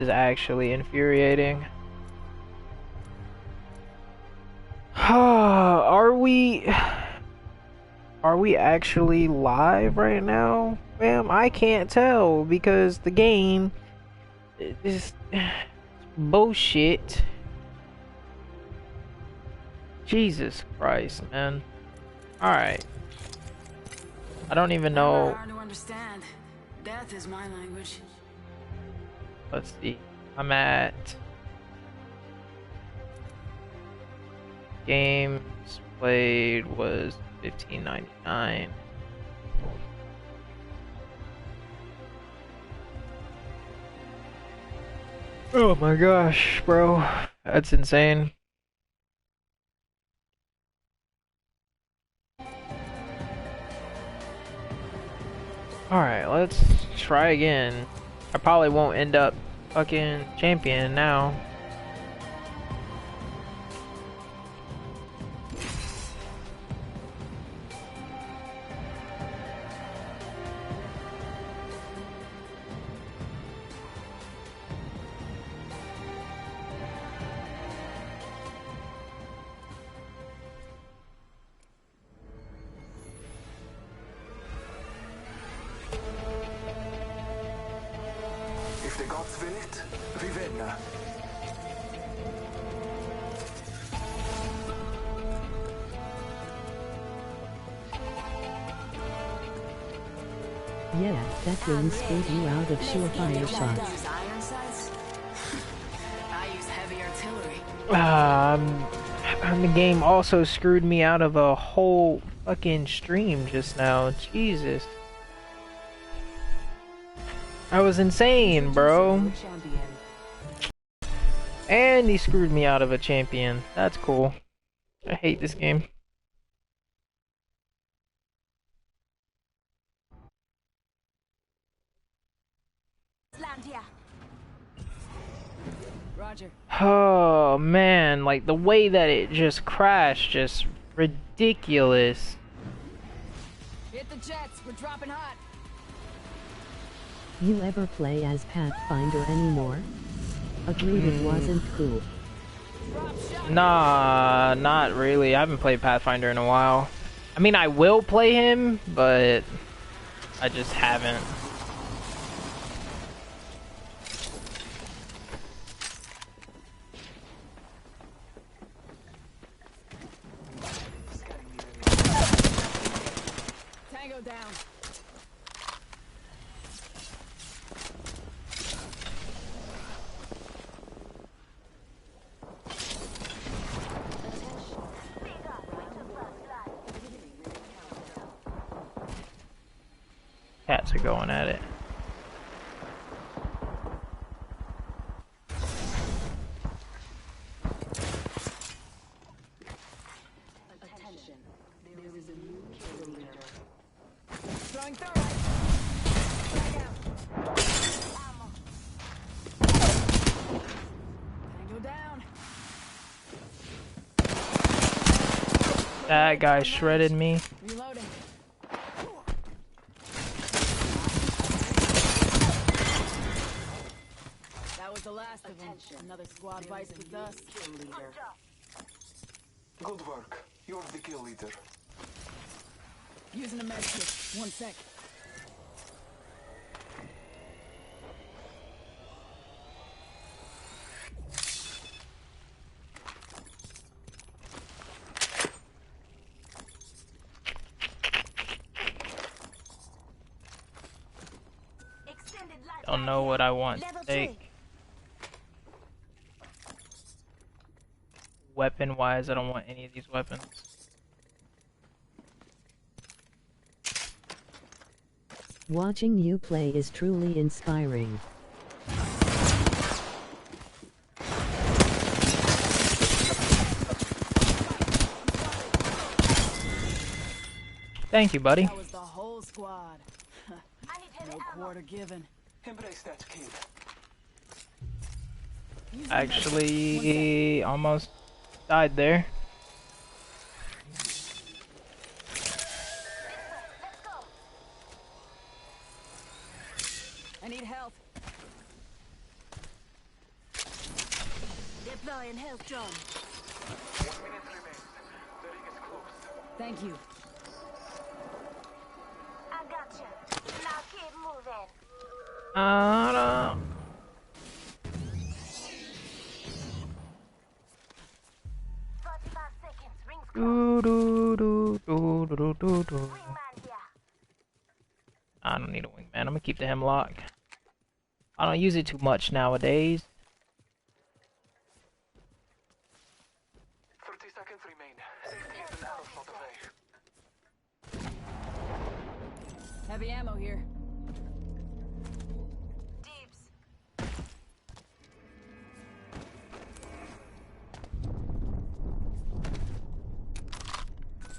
is actually infuriating. Are we actually live right now? Ma'am, I can't tell because the game is bullshit. Jesus Christ, man. Alright. I don't even know. Hard to understand. Death is my language. Let's see. I'm at games played was 15.99. Oh my gosh, bro. That's insane. Alright, let's try again. I probably won't end up fucking champion now. If the gods will it, Vivenna. Yeah, that will spit you out of surefire shots. Those iron sights? I use heavy artillery. The game also screwed me out of a whole fucking stream just now. Jesus. That was insane, bro. And he screwed me out of a champion. That's cool. I hate this game. Roger. Oh man, like the way that it just crashed, just ridiculous. Hit the jets. We're dropping hot. You ever play as Pathfinder anymore? Agreed it wasn't cool. Nah, not really. I haven't played Pathfinder in a while. I mean, I will play him, but I just haven't. Tango down. Cats are going at it. Attention. There is a new kill leader. Throwing thermite. Tango down. That guy shredded me. Reloading. That was the last of them. Another squad vice with us. Kill leader. Good work. You're the kill leader. Using a med kit. 1 sec. Don't know what I want to take. Weapon wise, I don't want any of these weapons. Watching you play is truly inspiring. Thank you, buddy. That was the whole squad. No quarter given. Embrace that kill. Actually, almost died there. I need help. Bullseye and health, John. 1 minute remains. The ring is close. Thank you. I got you. Now keep moving. No. 45 seconds. Rings close. Do, do, do, do, do, do, do. Wingman here. I don't need a wingman. I'm gonna keep the hemlock. I don't use it too much nowadays. 30 seconds remain. Safety is an arrow shot away. Heavy ammo here. Deeps.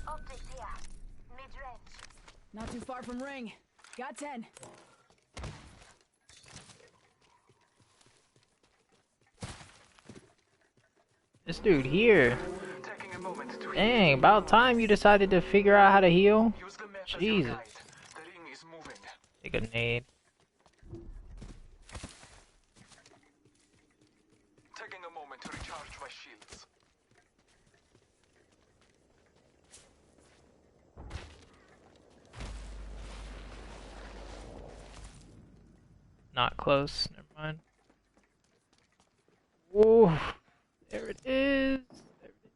Optics here. Mid-range. Not too far from ring. Got 10. This dude here. Taking a moment to heal. Dang, about time you decided to figure out how to heal. Use the map as your Jesus. guide. The ring is moving. Take a nade. Taking a moment to recharge my shields. Not close. Never mind. Whoa. There it is. There it is.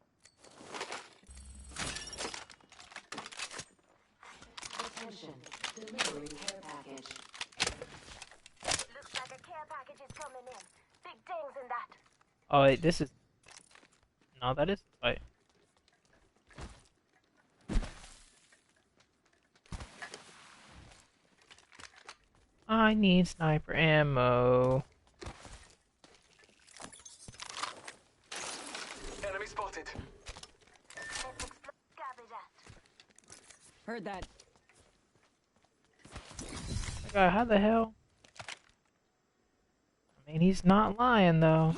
Attention. Delivery care package. Looks like a care package is coming in. Big things in that. Oh wait, this is. No, that is. Wait. I need sniper ammo. Enemy spotted. Let's explore. Copy that. Heard that. Okay, how the hell? I mean, he's not lying though.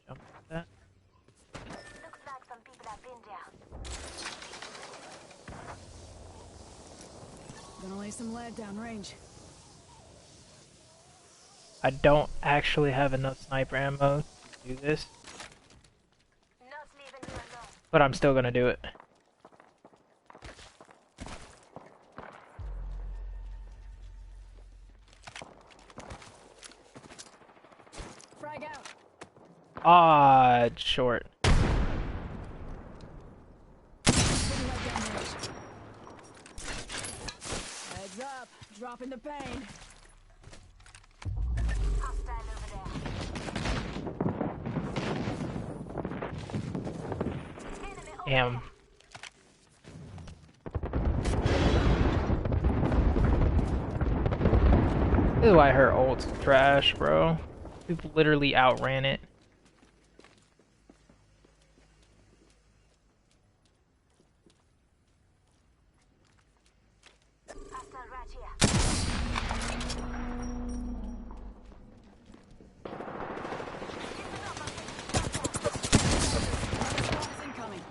Jump like that. Looks like some people have been there. Gonna lay some lead downrange. I don't actually have enough sniper ammo to do this, Not leaving you alone. but I'm still gonna do it. Frag out. Ah, it's short. Putting lead downrange. Heads up. Dropping the pain. Hostile over there. Enemy over Damn. This is why her ult's trash, bro. People literally outran it. Hostile right here. Shots incoming.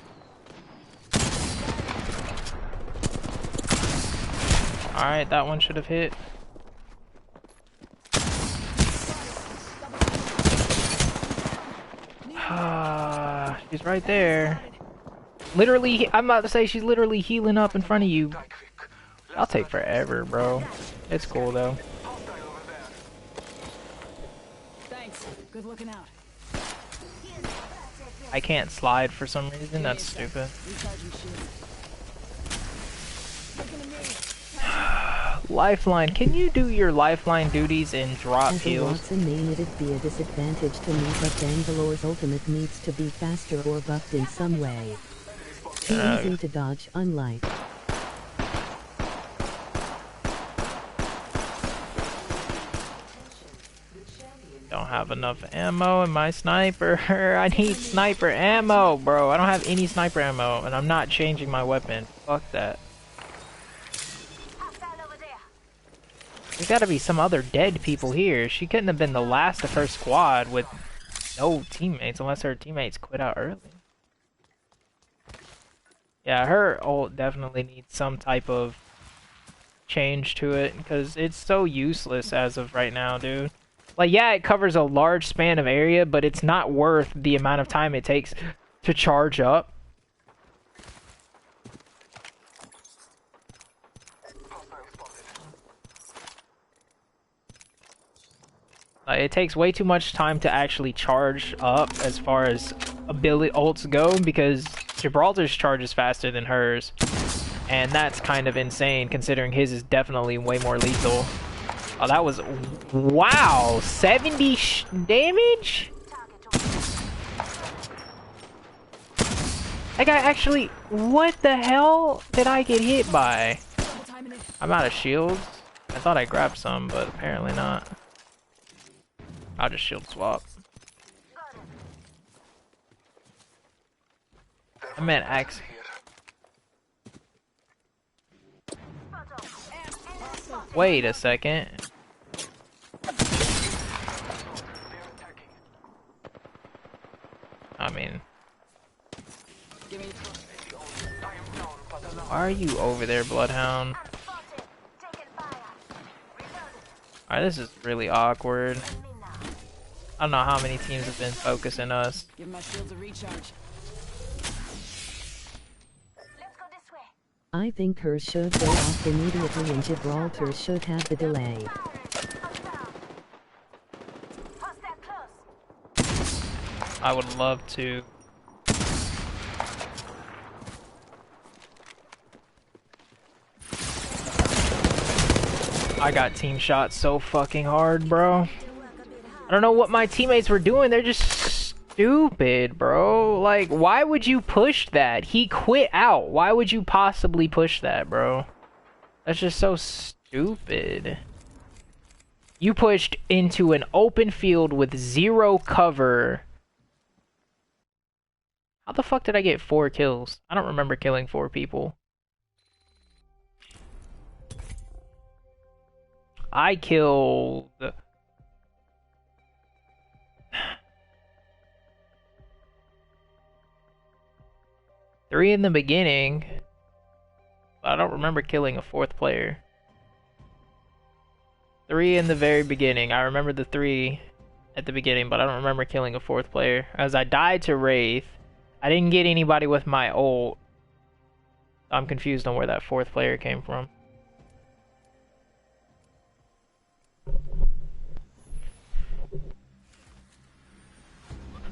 Alright, that one should have hit. Ah, she's right there. Literally, I'm about to say she's literally healing up in front of you. Die quick. I'll take forever, bro. It's cool though. Hostile over there. Thanks. Good looking out. I can't slide for some reason. That's stupid. Recharging shield. Looking at me. Lifeline. Can you do your lifeline duties in drop As a heals? Watson main, it'd be a disadvantage to me, but Bangalore's ultimate needs to be faster or buffed in some way. Too easy to dodge, unlike. Don't have enough ammo in my sniper. I need sniper ammo, bro. I don't have any sniper ammo, and I'm not changing my weapon. Fuck that. Hostile over there. There's gotta be some other dead people here. She couldn't have been the last of her squad with no teammates, unless her teammates quit out early. Yeah, her ult definitely needs some type of change to it because it's so useless as of right now, dude. Like, yeah, it covers a large span of area, but it's not worth the amount of time it takes to charge up. It takes way too much time to actually charge up as far as ability ults go because Gibraltar's charges faster than hers. And that's kind of insane considering his is definitely way more lethal. Oh, that was... Wow! 70 damage? That guy actually... What the hell did I get hit by? I'm out of shields. I thought I grabbed some, but apparently not. I'll just shield swap. I meant axe. Wait a second. I mean... Why are you over there, Bloodhound? Alright, this is really awkward. I don't know how many teams have been focusing us. Give my shields a recharge. Let's go this way. I think hers should go off immediately and Gibraltar should have the delay. I would love to. I got team shot so fucking hard, bro. I don't know what my teammates were doing. They're just stupid, bro. Like, why would you push that? He quit out. Why would you possibly push that, bro? That's just so stupid. You pushed into an open field with 0 cover. How the fuck did I get 4 kills? I don't remember killing 4 people. I killed... 3 in the beginning. I don't remember killing a 4th player. 3 in the very beginning. I remember the 3 at the beginning, but I don't remember killing a 4th player. As I died to Wraith, I didn't get anybody with my ult. I'm confused on where that 4th player came from.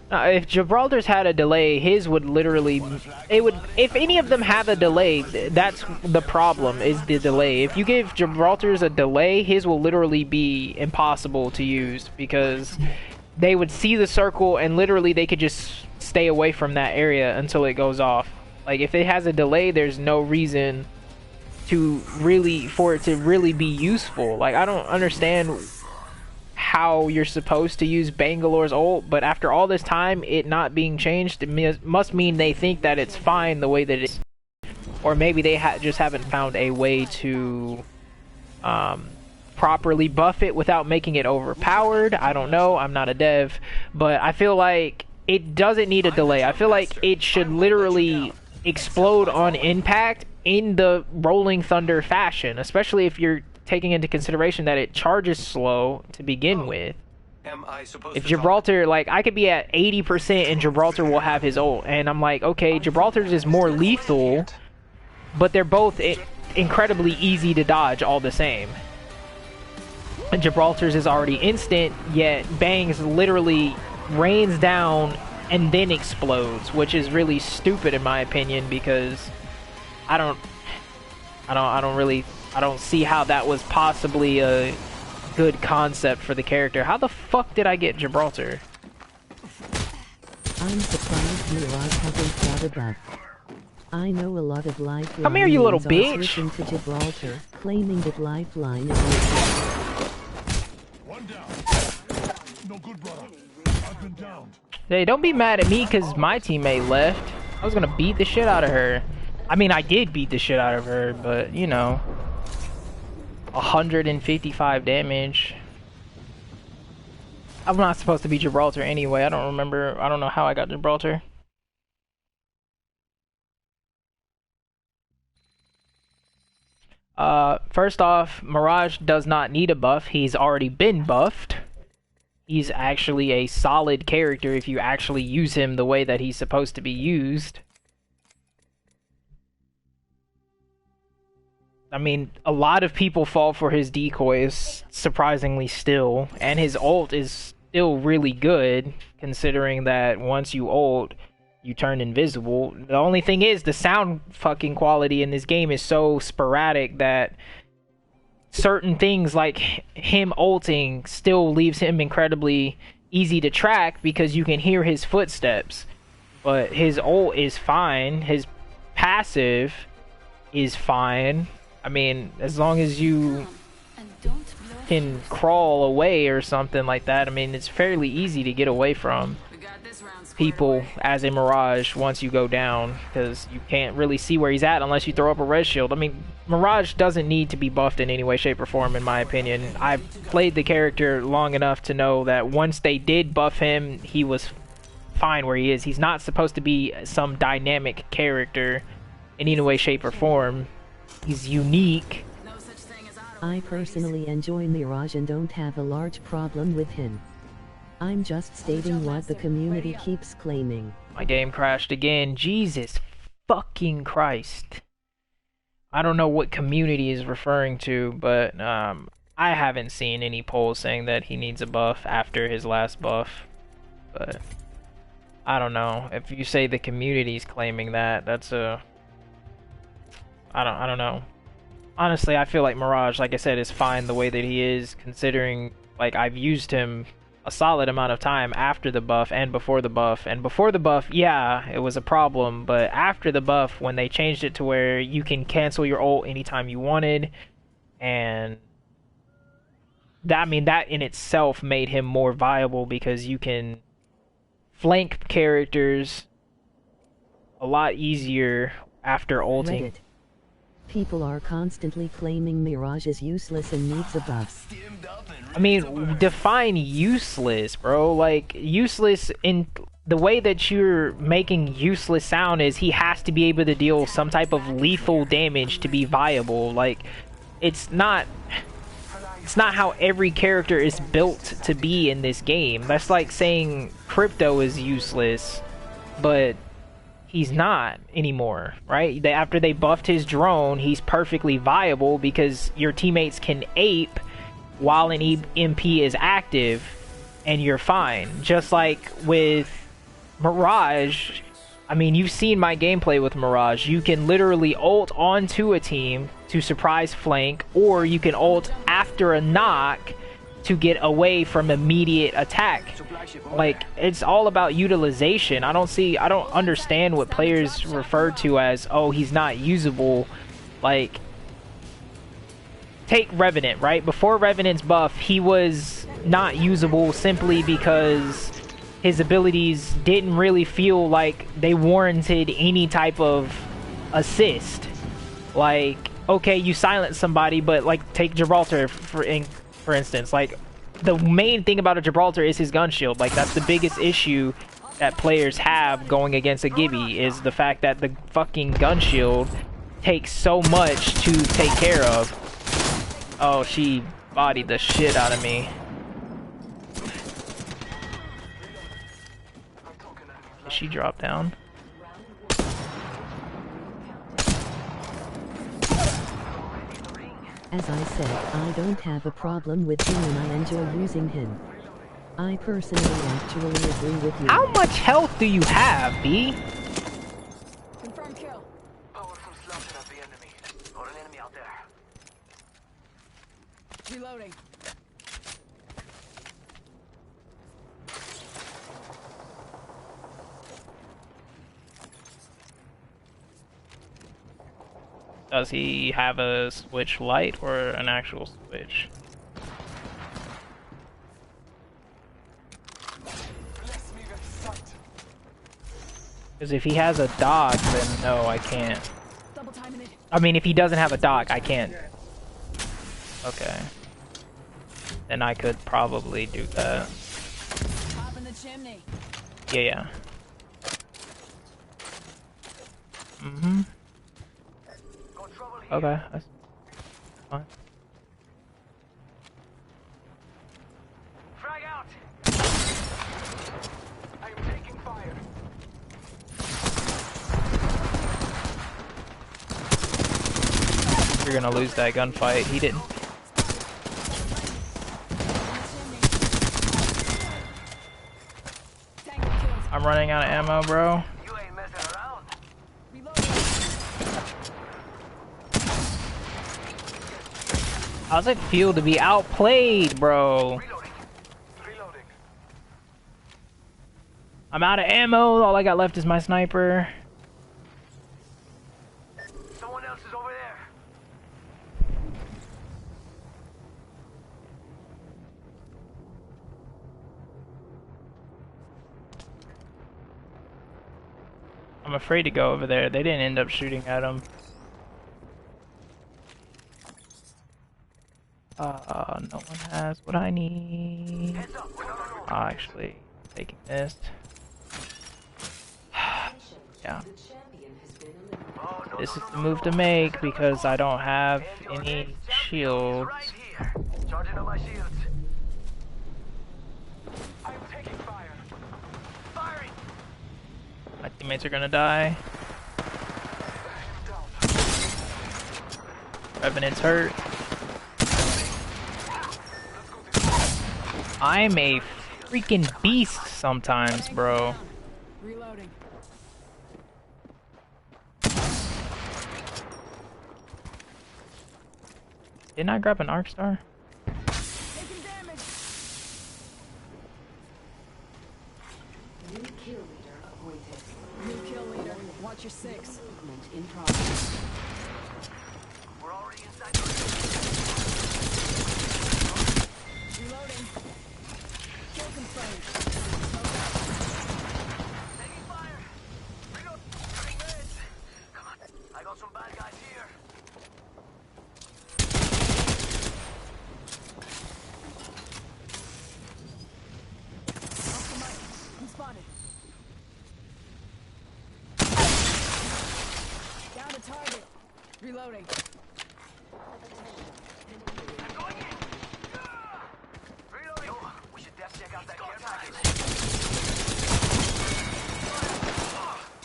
If Gibraltar's had a delay, his would literally... It would... If any of them have a delay, that's the problem, is the delay. If you give Gibraltar's a delay, his will literally be impossible to use, because they would see the circle and literally they could just stay away from that area until it goes off. Like, if it has a delay, there's no reason to really... for it to really be useful. Like, I don't understand how you're supposed to use Bangalore's ult, but after all this time, it not being changed, it must mean they think that it's fine the way that it is. Or maybe they just haven't found a way to properly buff it without making it overpowered. I don't know, I'm not a dev, but I feel like it doesn't need a delay. I feel like it should literally explode on impact in the Rolling Thunder fashion, especially if you're taking into consideration that it charges slow to begin with. If Gibraltar, like, I could be at 80% and Gibraltar will have his ult, and I'm like, okay, Gibraltar's is more lethal, but they're both incredibly easy to dodge all the same. And Gibraltar's is already instant, yet Bang's literally rains down and then explodes, which is really stupid in my opinion, because I don't see how that was possibly a good concept for the character. How the fuck did I get Gibraltar? I'm surprised Mirage hasn't got a buff. I know a lot of Lifeline. Come here, you little bitch! bitch! To Gibraltar, claiming that Lifeline is One down. No good, brother. I've been downed. Hey, don't be mad at me because my teammate left. I was gonna beat the shit out of her. I mean, I did beat the shit out of her, but, you know. 155 damage. I'm not supposed to be Gibraltar anyway. I don't remember. I don't know how I got Gibraltar. First off, Mirage does not need a buff. He's already been buffed. He's actually a solid character if you actually use him the way that he's supposed to be used. I mean, a lot of people fall for his decoys, surprisingly still, and his ult is still really good, considering that once you ult, you turn invisible. The only thing is, the sound fucking quality in this game is so sporadic that certain things like him ulting still leaves him incredibly easy to track because you can hear his footsteps. But his ult is fine, his passive is fine. I mean, as long as you can crawl away or something like that, I mean, it's fairly easy to get away from people as a Mirage once you go down, because you can't really see where he's at unless you throw up a red shield. I mean, Mirage doesn't need to be buffed in any way, shape, or form, in my opinion. I've played the character long enough to know that once they did buff him, he was fine where he is. He's not supposed to be some dynamic character in any way, shape, or form. He's unique. I personally enjoy Mirage and don't have a large problem with him. I'm just stating what the community keeps claiming. My game crashed again. Jesus fucking Christ. I don't know what community is referring to, but I haven't seen any polls saying that he needs a buff after his last buff. But I don't know. If you say the community's claiming that, that's a... I don't know. Honestly, I feel like Mirage, like I said, is fine the way that he is, considering, like, I've used him a solid amount of time after the buff and before the buff. And before the buff, yeah, it was a problem, but after the buff, when they changed it to where you can cancel your ult anytime you wanted, and that, I mean, that in itself made him more viable because you can flank characters a lot easier after ulting. Reddit. People are constantly claiming Mirage is useless and needs a buff. I mean, define useless, bro. Like, useless in the way that you're making useless sound is he has to be able to deal some type of lethal damage to be viable. Like, it's not how every character is built to be in this game. That's like saying Crypto is useless, but he's not anymore, right? After they buffed his drone, he's perfectly viable because your teammates can ape while an MP is active, and you're fine. Just like with Mirage, I mean, you've seen my gameplay with Mirage. You can literally ult onto a team to surprise flank, or you can ult after a knock to get away from immediate attack. Like, it's all about utilization. I don't understand what players refer to as, oh, he's not usable. Like, take Revenant, right? Before Revenant's buff, he was not usable simply because his abilities didn't really feel like they warranted any type of assist. Like, okay, you silence somebody, but like, take Gibraltar for instance. Like, the main thing about a Gibraltar is his gun shield. Like, that's the biggest issue that players have going against a Gibby, is the fact that the fucking gun shield takes so much to take care of. Oh, she bodied the shit out of me. Did she drop down? As I said, I don't have a problem with him and I enjoy using him. I personally actually agree with you. How much health do you have, B? Confirm kill. Powerful slashing at the enemy. Or an enemy out there. Reloading. Does he have a switch light or an actual switch? Because if he has a dock, then no, I can't. Double timing it. I mean, if he doesn't have a dock, I can't. Okay. Then I could probably do that. Hop in the chimney. Yeah, yeah. Mm-hmm. Okay. fine. Frag out! I am taking fire. You're gonna lose that gunfight. He didn't. Tango killed. I'm running out of ammo, bro. You ain't messing around. Reloading. How's it feel to be outplayed, bro? Reloading. Reloading. I'm out of ammo. All I got left is my sniper. Someone else is over there. I'm afraid to go over there. They didn't end up shooting at him. No one has what I need. Heads up. No, no, no. Actually, taking this. Yeah, The champion has been eliminated. Oh, no, this no, is no, the move no, to no. make because I don't have And your any next champion is shields. right here. Charging on my shields. I'm taking fire. Firing. My teammates are gonna die. Revenant's hurt. I'm a freaking beast sometimes, Tango bro. down. Reloading. Didn't I grab an arc star? Taking damage. New kill leader appointed. New kill leader. Watch your six. Movement in progress. We're already inside the ring. Reloading. Kill confirmed. Taking fire. Reload. Cutting meds. Come on. I got some bad guys here. Off the mic. I'm spotted. Down to target. Reloading. I'm going in. Reloading. Yo, we should definitely check out that care package.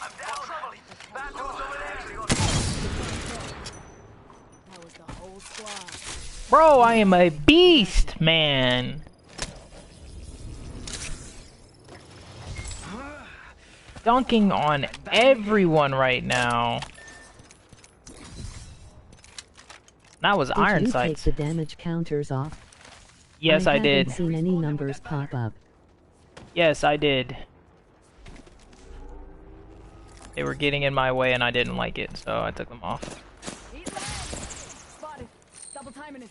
I'm down. Bathrooms over there. That was the whole squad. Bro, I am a beast, man. Dunking on everyone right now. That was Did iron you sights. take the damage counters off? Yes, I did. haven't seen any numbers pop up. Yes, I did. They were getting in my way and I didn't like it, so I took them off. Eat lead. Spotted. Double timing it.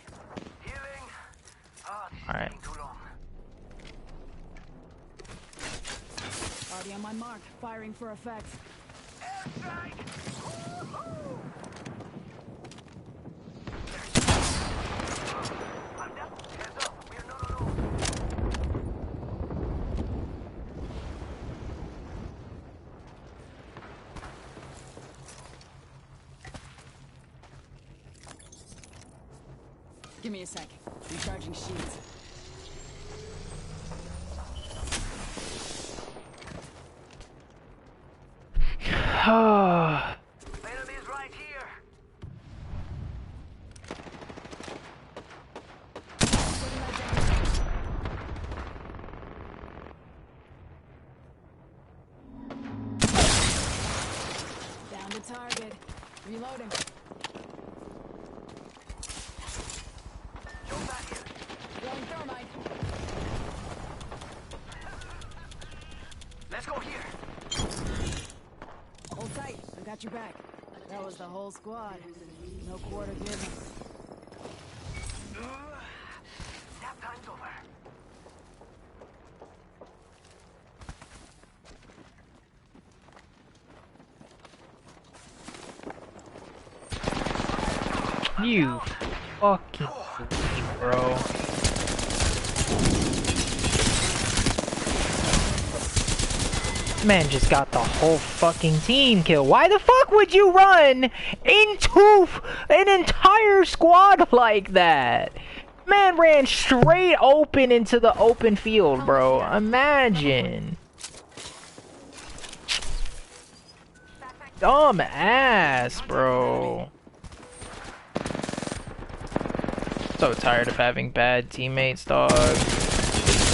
Healing. Ah, this is Alright. taking too long. Already on my mark. Firing for effect. Airstrike. I'm down. Hands up. We're no. Give me a sec. Recharging shields. Enemies right here. Down to target. Reloading. Joe back here. Throwing thermite. Let's go here. Hold tight. I got your back. That was the whole squad. No quarter given. Nap time's over. You fucking sweet, bro. Man just got the whole fucking team killed. Why the fuck would you run into an entire squad like that? Man ran straight open into the open field, bro. Imagine. Dumb ass, bro. So tired of having bad teammates, dog.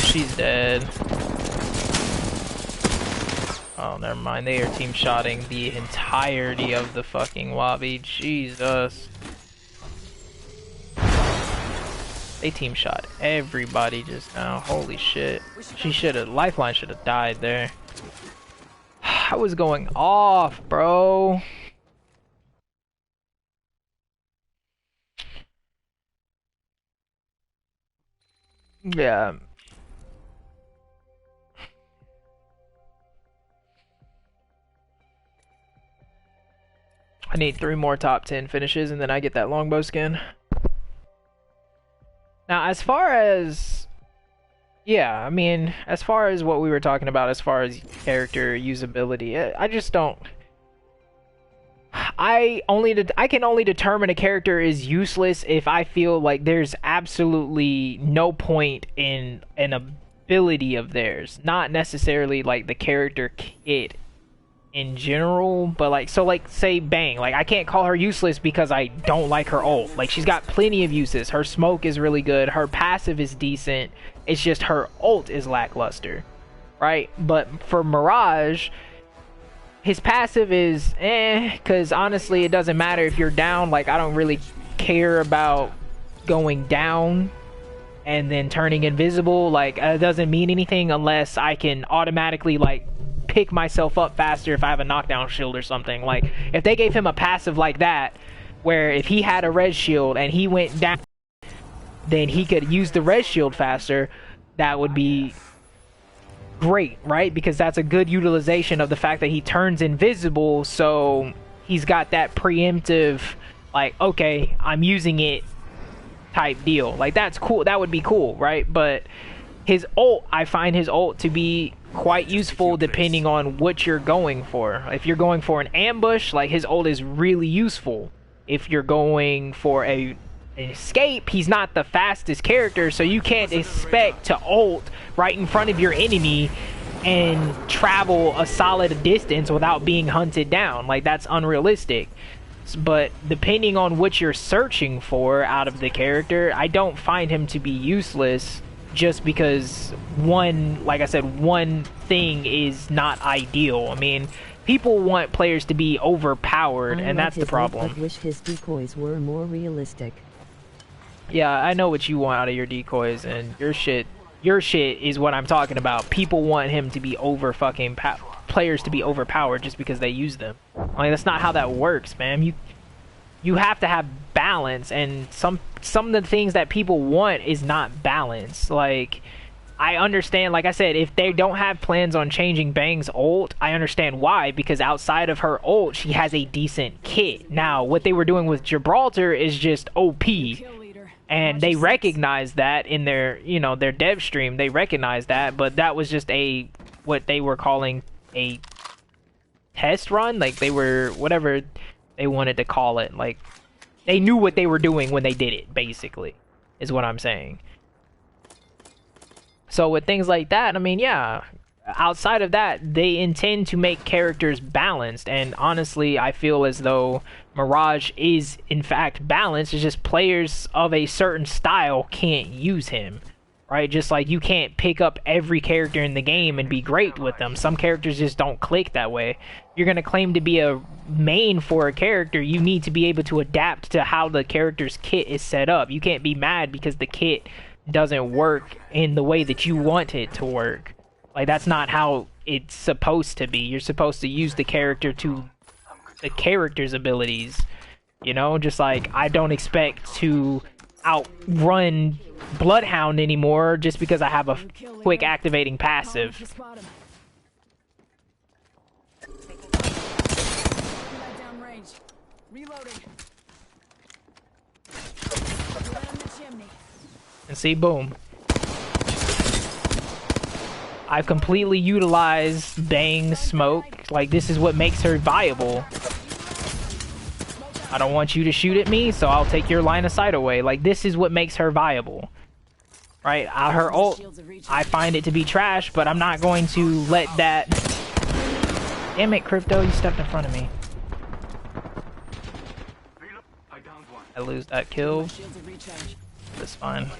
She's dead. Oh, never mind. They are team shotting the entirety of the fucking lobby. Jesus. They team shot everybody just now. Holy shit. She should have, Lifeline should have died there. I was going off, bro. Yeah. I need 3 more top 10 finishes and then I get that longbow skin. Now, as far as... Yeah, I mean, as far as what we were talking about, as far as character usability, I just don't... I can only determine a character is useless if I feel like there's absolutely no point in an ability of theirs. Not necessarily like the character kit in general, but like, so like, say Bang, like I can't call her useless because I don't like her ult. Like, she's got plenty of uses. Her smoke is really good, her passive is decent, it's just her ult is lackluster, right? But for Mirage, his passive is because honestly it doesn't matter if you're down. Like, I don't really care about going down and then turning invisible. Like, it doesn't mean anything unless I can automatically like pick myself up faster if I have a knockdown shield or something. Like, if they gave him a passive like that, where if he had a res shield and he went down, then he could use the res shield faster, that would be great, right? Because that's a good utilization of the fact that he turns invisible, so he's got that preemptive, like, okay, I'm using it type deal. Like, that's cool. That would be cool, right? But his ult, I find his ult to be quite useful depending on what you're going for. If you're going for an ambush, like, his ult is really useful. If you're going for an escape, he's not the fastest character, so you can't expect to ult right in front of your enemy and travel a solid distance without being hunted down. Like, that's unrealistic. But depending on what you're searching for out of the character, I don't find him to be useless just because one, like I said, one thing is not ideal. I mean, people want players to be overpowered, and that's the problem. I wish his decoys were more realistic. Yeah, I know what you want out of your decoys, and your shit is what I'm talking about. People want him to be players to be overpowered just because they use them. Like, that's not how that works, man. You have to have balance, and some of the things that people want is not balance. Like, I understand, like I said, if they don't have plans on changing Bang's ult, I understand why, because outside of her ult, she has a decent kit. Now, what they were doing with Gibraltar is just OP. And they recognize that in their, you know, their dev stream. They recognize that, but that was just what they were calling a test run. Like, they were, whatever they wanted to call it. Like, they knew what they were doing when they did it, basically, is what I'm saying. So with things like that, I mean, yeah, outside of that, they intend to make characters balanced, and honestly, I feel as though Mirage is, in fact, balanced. It's just players of a certain style can't use him, right? Just like you can't pick up every character in the game and be great with them. Some characters just don't click that way. If you're going to claim to be a main for a character, you need to be able to adapt to how the character's kit is set up. You can't be mad because the kit doesn't work in the way that you want it to work. Like, that's not how it's supposed to be. You're supposed to use the character to the character's abilities, you know? Just like, I don't expect to outrun Bloodhound anymore just because I have a quick activating passive. And see, boom. I've completely utilized Bang's smoke. Like, this is what makes her viable. I don't want you to shoot at me, so I'll take your line of sight away. Like, this is what makes her viable. Right? Her ult, I find it to be trash, but I'm not going to let that... Damn it, Crypto, you stepped in front of me. I lose that kill. That's fine.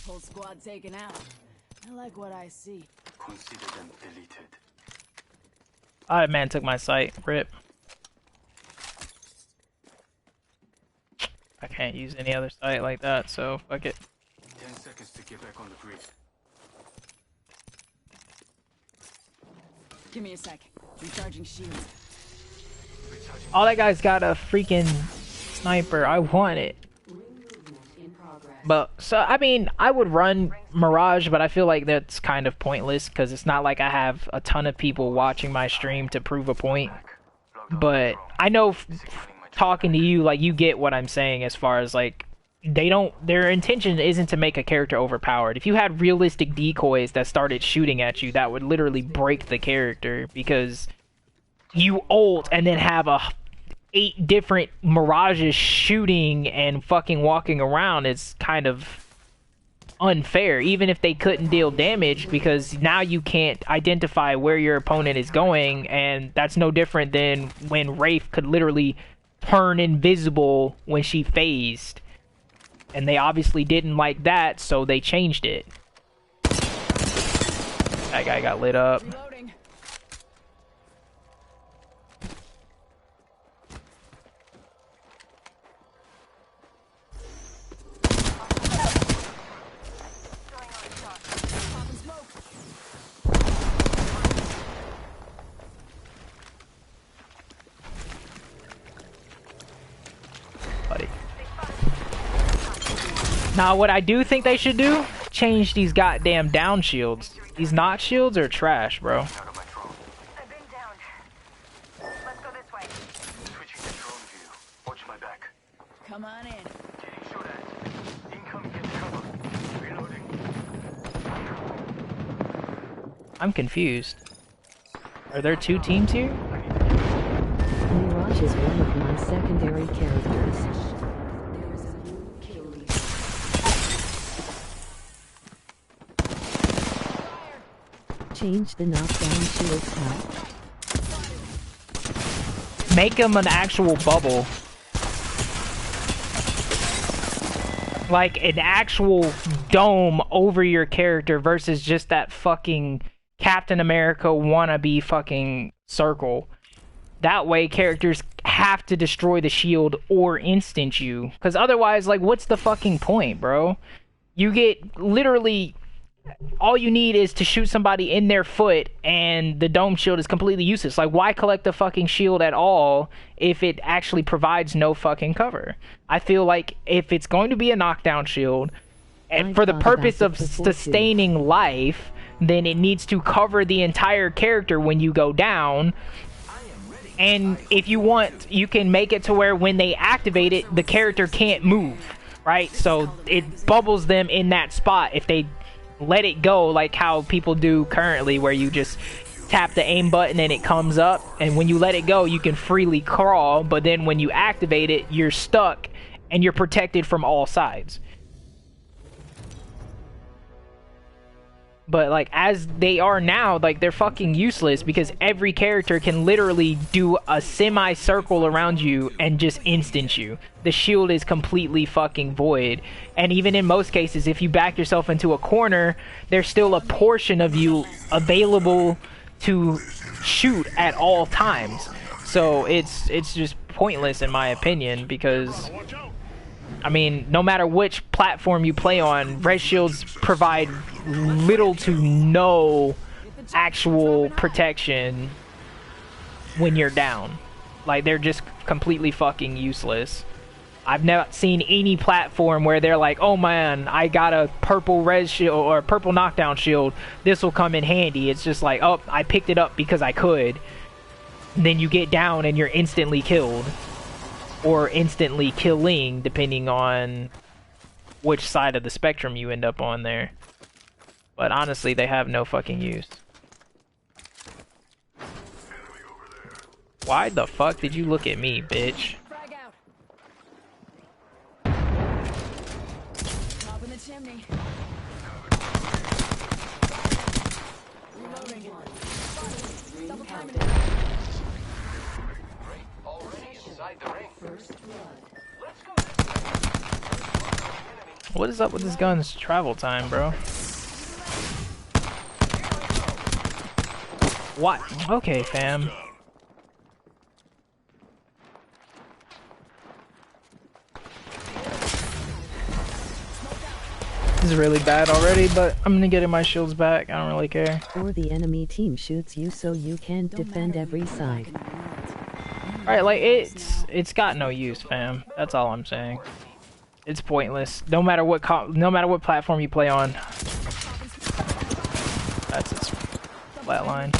Whole squad taken out. I like what I see. Consider them deleted. Ah, man took my sight. Rip. I can't use any other sight like that, so fuck it. 10 seconds to get back on the grid. Give me a sec. Recharging shields. All that guy's got a freaking sniper. I want it. But, so, I mean, I would run Mirage, but I feel like that's kind of pointless, because it's not like I have a ton of people watching my stream to prove a point. But, I know, talking to you, like, you get what I'm saying as far as, like, their intention isn't to make a character overpowered. If you had realistic decoys that started shooting at you, that would literally break the character, because you ult and then have 8 different Mirages shooting and fucking walking around is kind of unfair, even if they couldn't deal damage, because now you can't identify where your opponent is going, and that's no different than when Wraith could literally turn invisible when she phased. And they obviously didn't like that, so they changed it. That guy got lit up. Reloading. Popping smoke. Buddy. Now, what I do think they should do, change these goddamn down shields. These knock shields are trash, bro. Out of my drone. I've been downed. Let's go this way. Switching to drone view. Watch my back. Come on in. Getting shot at. Incoming get cover. Reloading. I'm confused. Are there 2 teams here? Mirage is one of my secondary characters. Change the knockdown shield type. Make them an actual bubble. Like an actual dome over your character versus just that fucking Captain America wannabe fucking circle. That way characters have to destroy the shield or instant you. Because otherwise, like, what's the fucking point, bro? You get literally... all you need is to shoot somebody in their foot and the dome shield is completely useless. Like, why collect the fucking shield at all if it actually provides no fucking cover? I feel like if it's going to be a knockdown shield, and for the purpose of sustaining life, then it needs to cover the entire character when you go down. And if you want, you can make it to where when they activate it, the character can't move, right? So it bubbles them in that spot if they let it go, like how people do currently, where you just tap the aim button and it comes up, and when you let it go you can freely crawl, but then when you activate it you're stuck and you're protected from all sides. But like as they are now, like they're fucking useless, because every character can literally do a semi-circle around you and just instant you. The shield is completely fucking void. And even in most cases, if you back yourself into a corner, there's still a portion of you available to shoot at all times. So it's just pointless in my opinion, because I mean, no matter which platform you play on, red shields provide little to no actual protection when you're down. Like, they're just completely fucking useless. I've never seen any platform where they're like, oh man, I got a purple res shield or purple knockdown shield. This will come in handy. It's just like, oh, I picked it up because I could. And then you get down and you're instantly killed. Or instantly killing, depending on which side of the spectrum you end up on there. But honestly, they have no fucking use. Why the fuck did you look at me, bitch? Frag out. Top in the chimney. Reloading. Double timing it. Already inside the ring. Let's go. What is up with this gun's travel time, bro? What? Okay, fam. This is really bad already, but I'm gonna get my shields back. I don't really care. Or the enemy team shoots you so you can't defend every side. Alright, like, it's got no use, fam. That's all I'm saying. It's pointless. No matter what platform you play on. That's its flatline.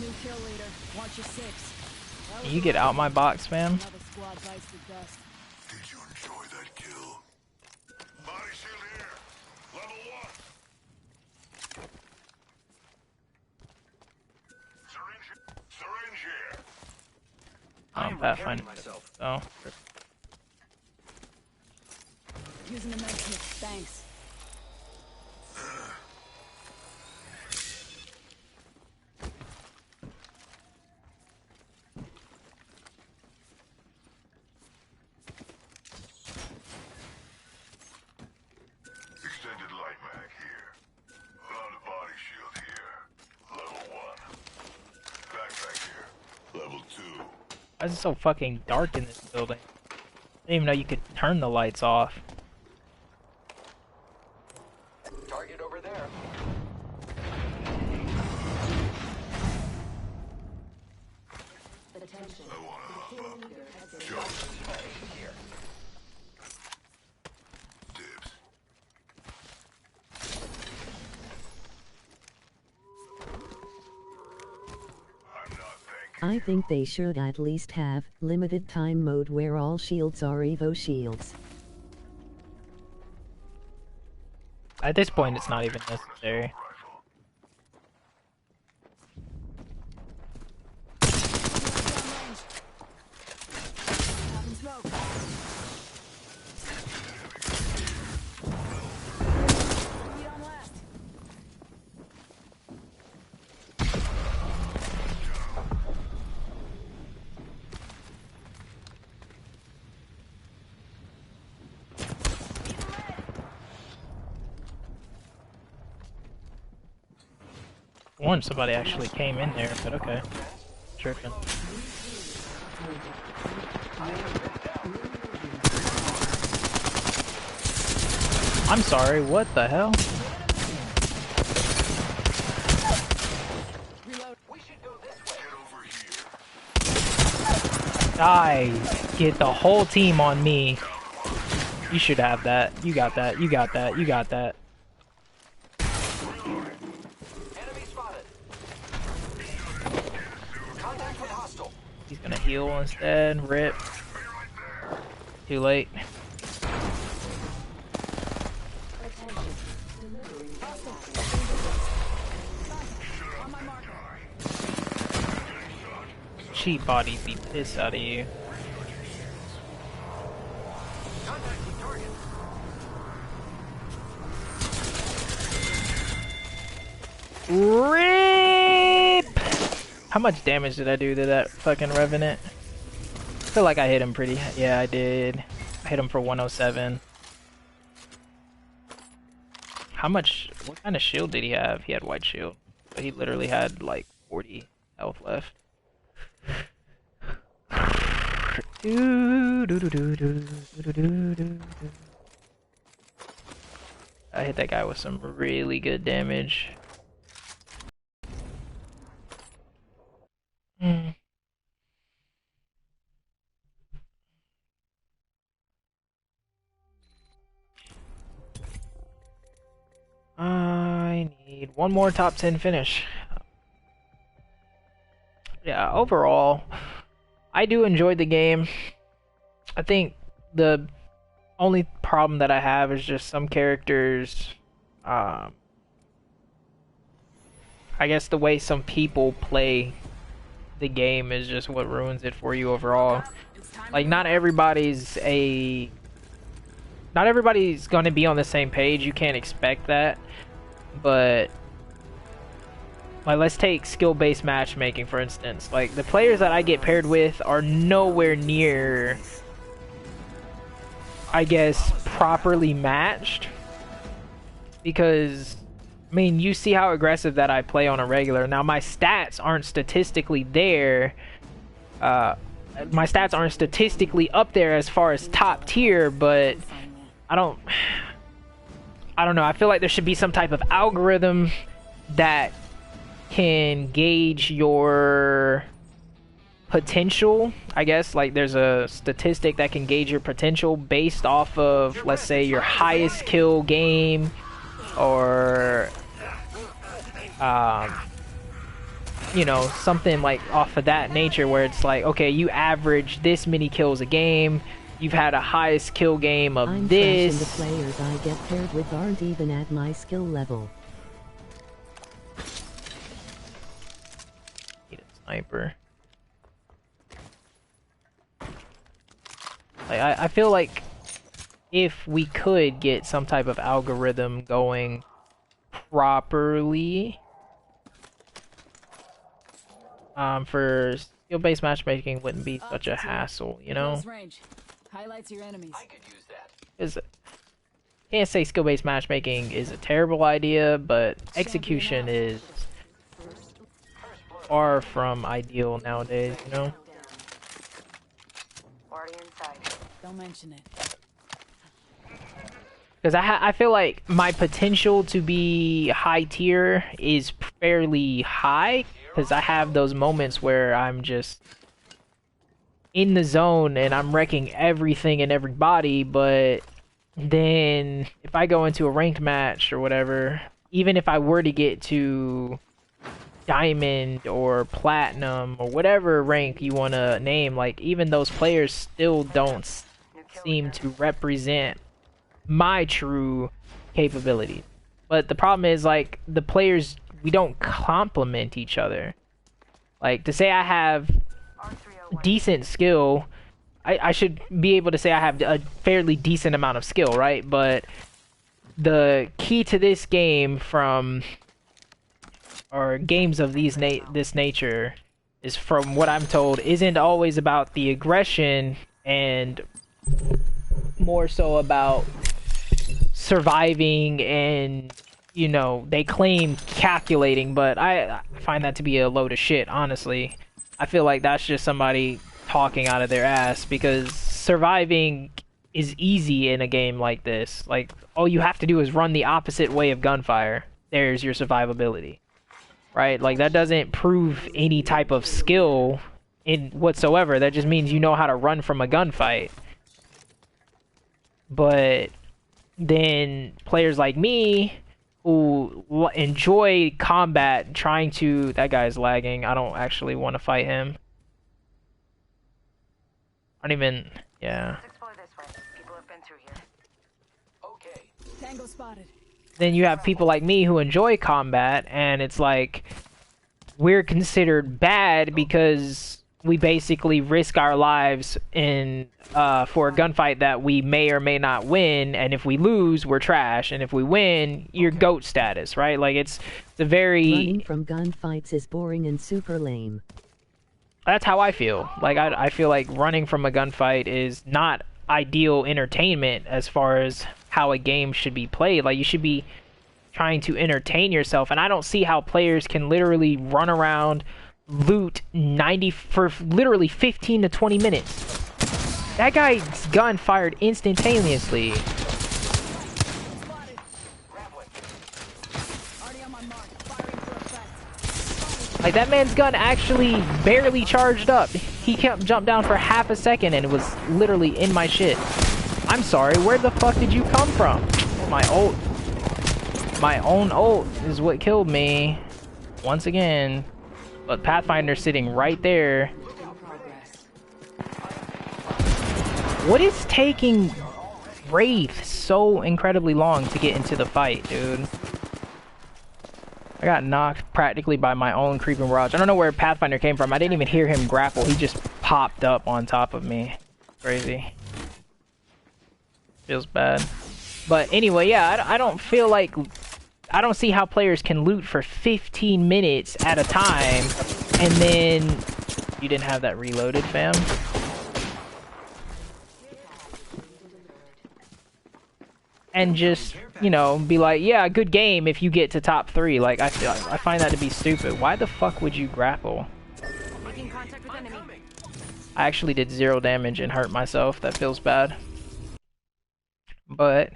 New kill leader. Watch your six. Can you get out my box, fam? Another squad bites the dust. Did you enjoy that kill? Body shield here. Level 1. Syringe here. I'm Pathfinder. Oh. Using the med kit. Thanks. Extended light mag here. Found a body shield here. Level 1. Backpack here. Level 2. Why is it so fucking dark in this building? I didn't even know you could turn the lights off. Target over there. Attention. I wanna hop up. Here. Dibs. I'm not thanking. I think they should at least have limited time mode where all shields are Evo shields. At this point, it's not even necessary. Rifle. Having smoke. Lead on last. Warned somebody actually came in there, but okay. Tripping. I'm sorry, what the hell? Reload. We should go this way. Get over here. Guys, get the whole team on me. You should have that. You got that. You got that. You got that. Enemy spotted. Contact with hostile. He's gonna heal instead. Rip. Too late. Attention. Delivering On my marker. Cheap bodies beat the piss out of you. Contact with target. RIP! How much damage did I do to that fucking Revenant? I feel like I hit him pretty... Yeah, I did. I hit him for 107. How much... What kind of shield did he have? He had white shield. But he literally had like 40 health left. I hit that guy with some really good damage. I need one more top 10 finish. Yeah, overall, I do enjoy the game. I think the only problem that I have is just some characters, I guess the way some people play the game is just what ruins it for you overall. Like, not everybody's gonna be on the same page. You can't expect that. But like, let's take skill-based matchmaking for instance. Like, the players that I get paired with are nowhere near, I guess, properly matched. Because, I mean, you see how aggressive that I play on a regular. Now, my stats aren't statistically there. My stats aren't statistically up there as far as top tier, but I don't know. I feel like there should be some type of algorithm that can gauge your potential. I guess, like, there's a statistic that can gauge your potential based off of, let's say, your highest kill game, or you know, something like off of that nature, where it's like, okay, you average this many kills a game, you've had a highest kill game of this. The players I get paired with aren't even at my skill level. Need a sniper. Like, I feel like if we could get some type of algorithm going properly, for skill-based matchmaking wouldn't be such a hassle, you know? Highlights your enemies. I could use that. Is can't say skill-based matchmaking is a terrible idea, but execution is far from ideal nowadays, you know? Already inside. Don't mention it. Because I feel like my potential to be high tier is fairly high, because I have those moments where I'm just in the zone and I'm wrecking everything and everybody. But then if I go into a ranked match or whatever, even if I were to get to diamond or platinum or whatever rank you want to name, like, even those players still don't seem to represent my true capabilities. But the problem is, like, the players, we don't complement each other. Like, to say I have decent skill, I should be able to say I have a fairly decent amount of skill, right? But the key to this game, from, or games of this nature, is, from what I'm told, isn't always about the aggression, and more so about surviving and, you know, they claim calculating, but I find that to be a load of shit, honestly. I feel like that's just somebody talking out of their ass, because surviving is easy in a game like this. Like, all you have to do is run the opposite way of gunfire. There's your survivability, right? Like, that doesn't prove any type of skill in whatsoever. That just means you know how to run from a gunfight. But then players like me, who enjoy combat, trying to... That guy's lagging. I don't actually want to fight him. I don't even... Yeah. Let's explore this way. People have been through here. Okay. Tango spotted. Then you have people like me who enjoy combat, and it's like, we're considered bad because we basically risk our lives in for a gunfight that we may or may not win, and if we lose, we're trash, and if we win, you're GOAT status, right? Like, it's a very... Running from gunfights is boring and super lame. That's how I feel. Like, I feel like running from a gunfight is not ideal entertainment as far as how a game should be played. Like, you should be trying to entertain yourself, and I don't see how players can literally run around, loot 90 for literally 15 to 20 minutes. That guy's gun fired instantaneously. Stay on my mark. Firing for effect. Like, that man's gun actually barely charged up. He kept jumped down for half a second and it was literally in my shit. I'm sorry, where the fuck did you come from? Oh, my ult. My own ult is what killed me. Once again. But Pathfinder's sitting right there. What is taking Wraith so incredibly long to get into the fight, dude? I got knocked practically by my own creeping barrage. I don't know where Pathfinder came from. I didn't even hear him grapple. He just popped up on top of me. Crazy. Feels bad. But anyway, yeah, I don't feel like... I don't see how players can loot for 15 minutes at a time, and then... You didn't have that reloaded, fam? And just, you know, be like, yeah, good game if you get to top 3. Like, I find that to be stupid. Why the fuck would you grapple? Making contact with enemy. I actually did 0 damage and hurt myself. That feels bad. But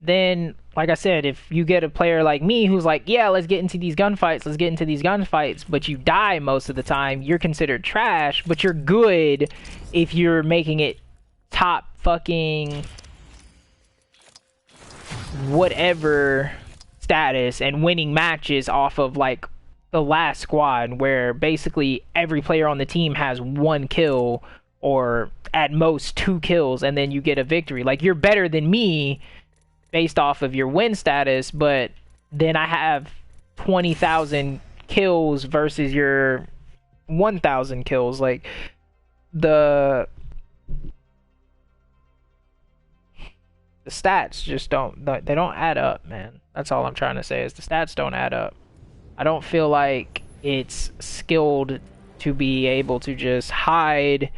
then, like I said, if you get a player like me who's like, yeah, let's get into these gunfights, but you die most of the time, you're considered trash, but you're good if you're making it top fucking whatever status and winning matches off of like the last squad where basically every player on the team has 1 kill or at most 2 kills and then you get a victory. Like, you're better than me based off of your win status, but then I have 20,000 kills versus your 1,000 kills. Like, the stats just don't add up, man. That's all I'm trying to say, is the stats don't add up. I don't feel like it's skilled to be able to just hide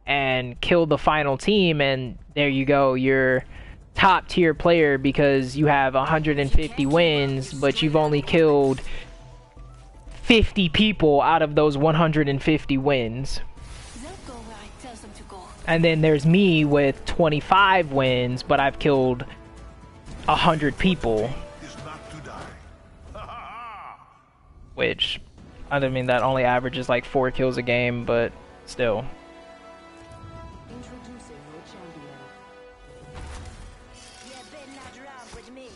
and kill the final team and there you go, you're top tier player because you have 150 wins, but you've only killed 50 people out of those 150 wins. And then there's me with 25 wins, but I've killed 100 people. Which, I mean, that only averages like 4 kills a game, but still. Introducing your champion. You better not round with me.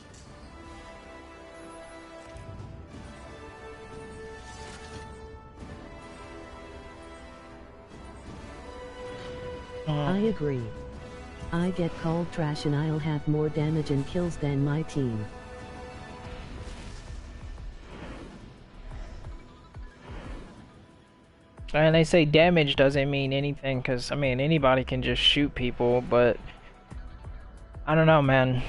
I agree. I get called trash and I'll have more damage and kills than my team. And they say damage doesn't mean anything, because, I mean, anybody can just shoot people, but I don't know, man.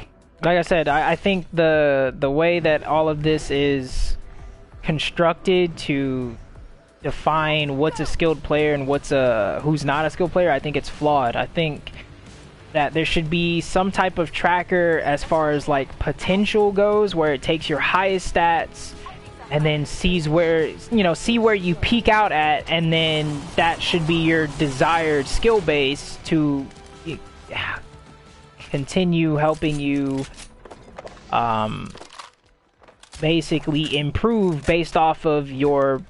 Like I said, I think the way that all of this is constructed to define what's a skilled player and who's not a skilled player, I think it's flawed. I think that there should be some type of tracker as far as like potential goes, where it takes your highest stats and then sees where, you know, see where you peak out at, and then that should be your desired skill base to continue helping you basically improve based off of your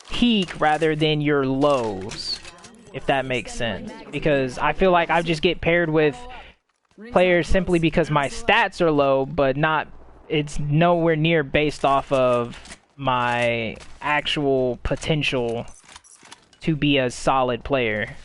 peak rather than your lows, if that makes sense. Because I feel like I just get paired with players simply because my stats are low, but it's nowhere near based off of my actual potential to be a solid player.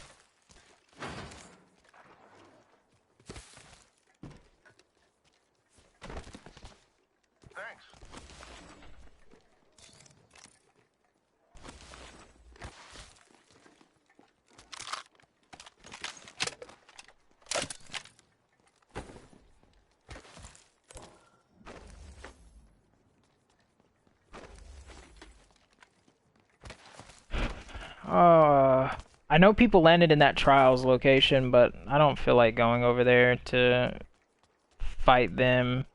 I know people landed in that Trials location, but I don't feel like going over there to fight them.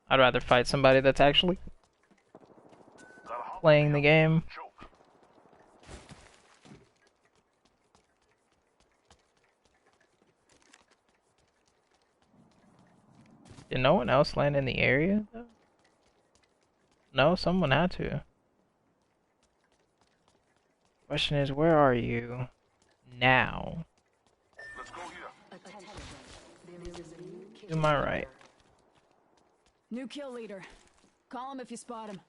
I'd rather fight somebody that's actually playing the game. Did no one else land in the area though? No, someone had to. Question is, where are you now? Let's go here. To my right. New kill leader. Call him if you spot him.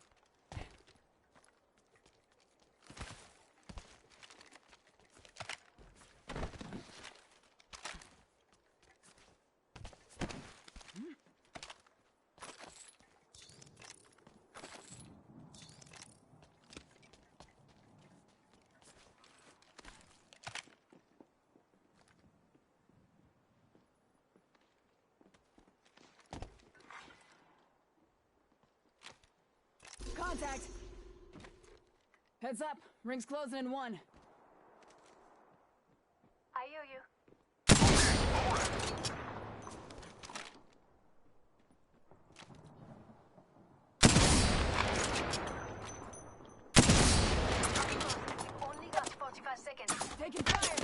Contact! Heads up, ring's closing in 1. I hear you. Only got 45 seconds. Taking fire!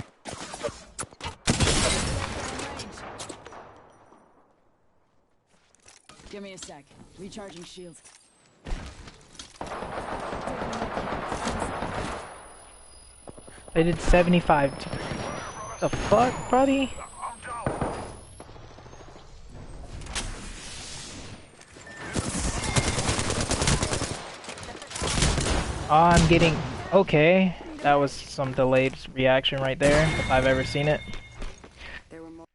Give me a sec. Recharging shields. They did 75. The fuck, buddy? I'm getting... Okay. That was some delayed reaction right there, if I've ever seen it. There were more.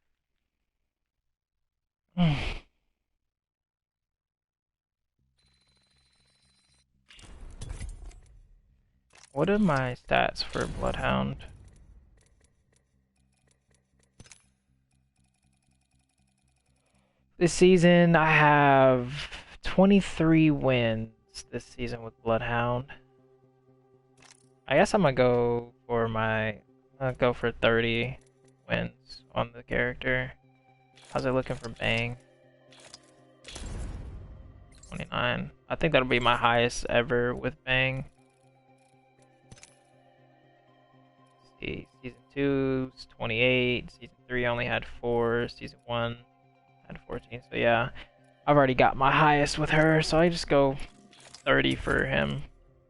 What are my stats for Bloodhound? This season, I have 23 wins this season with Bloodhound. I guess I'm gonna go for I'll go for 30 wins on the character. How's it looking for Bang? 29. I think that'll be my highest ever with Bang. Let's see, season 2 is 28. Season 3 only had 4. Season 1 had 14. So yeah, I've already got my highest with her. So I just go 30 for him.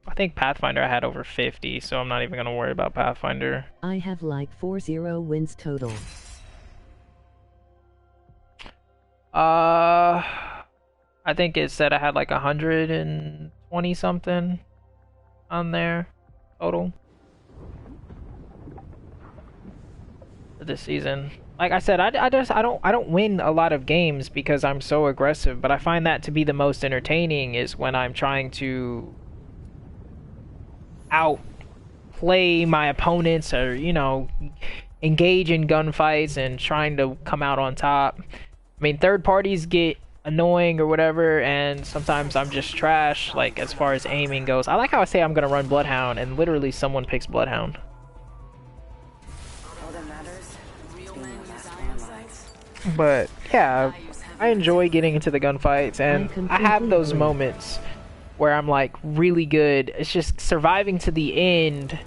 I think Pathfinder I had over 50, so I'm not even gonna worry about Pathfinder. I have like 40 wins total. I think it said I had like 120 something on there total for this season. Like I said, I don't win a lot of games because I'm so aggressive, but I find that to be the most entertaining is when I'm trying to outplay my opponents or, you know, engage in gunfights and trying to come out on top. I mean, third parties get annoying or whatever, and sometimes I'm just trash, like, as far as aiming goes. I like how I say I'm gonna run Bloodhound, and literally someone picks Bloodhound. All that matters, real men use iron sights. But, yeah, I enjoy getting into the gunfights, and I have those agree. moments where I'm, like, really good. It's just surviving to the end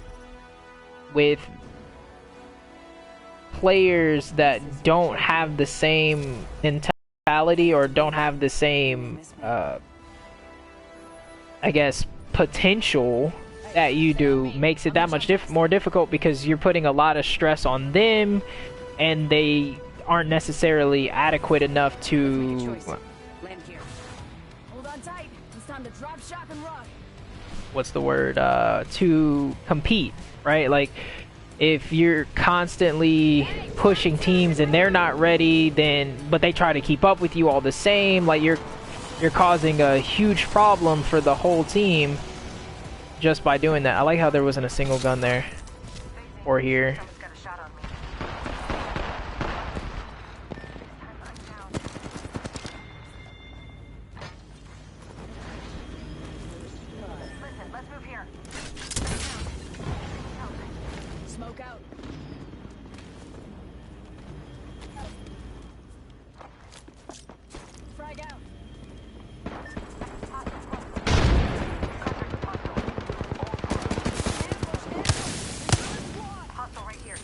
with players that don't have the same mentality or don't have the same, I guess, potential that you do makes it that much more difficult because you're putting a lot of stress on them and they aren't necessarily adequate enough to... Land here. Hold on tight. It's time to drop, shock, and rock. what's the word, to compete, right? Like, if you're constantly pushing teams and they're not ready, then but they try to keep up with you all the same, like you're causing a huge problem for the whole team just by doing that. I like how there wasn't a single gun there or here. Someone's got a shot on me. Listen, let's move here. Smoke out. Frag out. Hostile right here.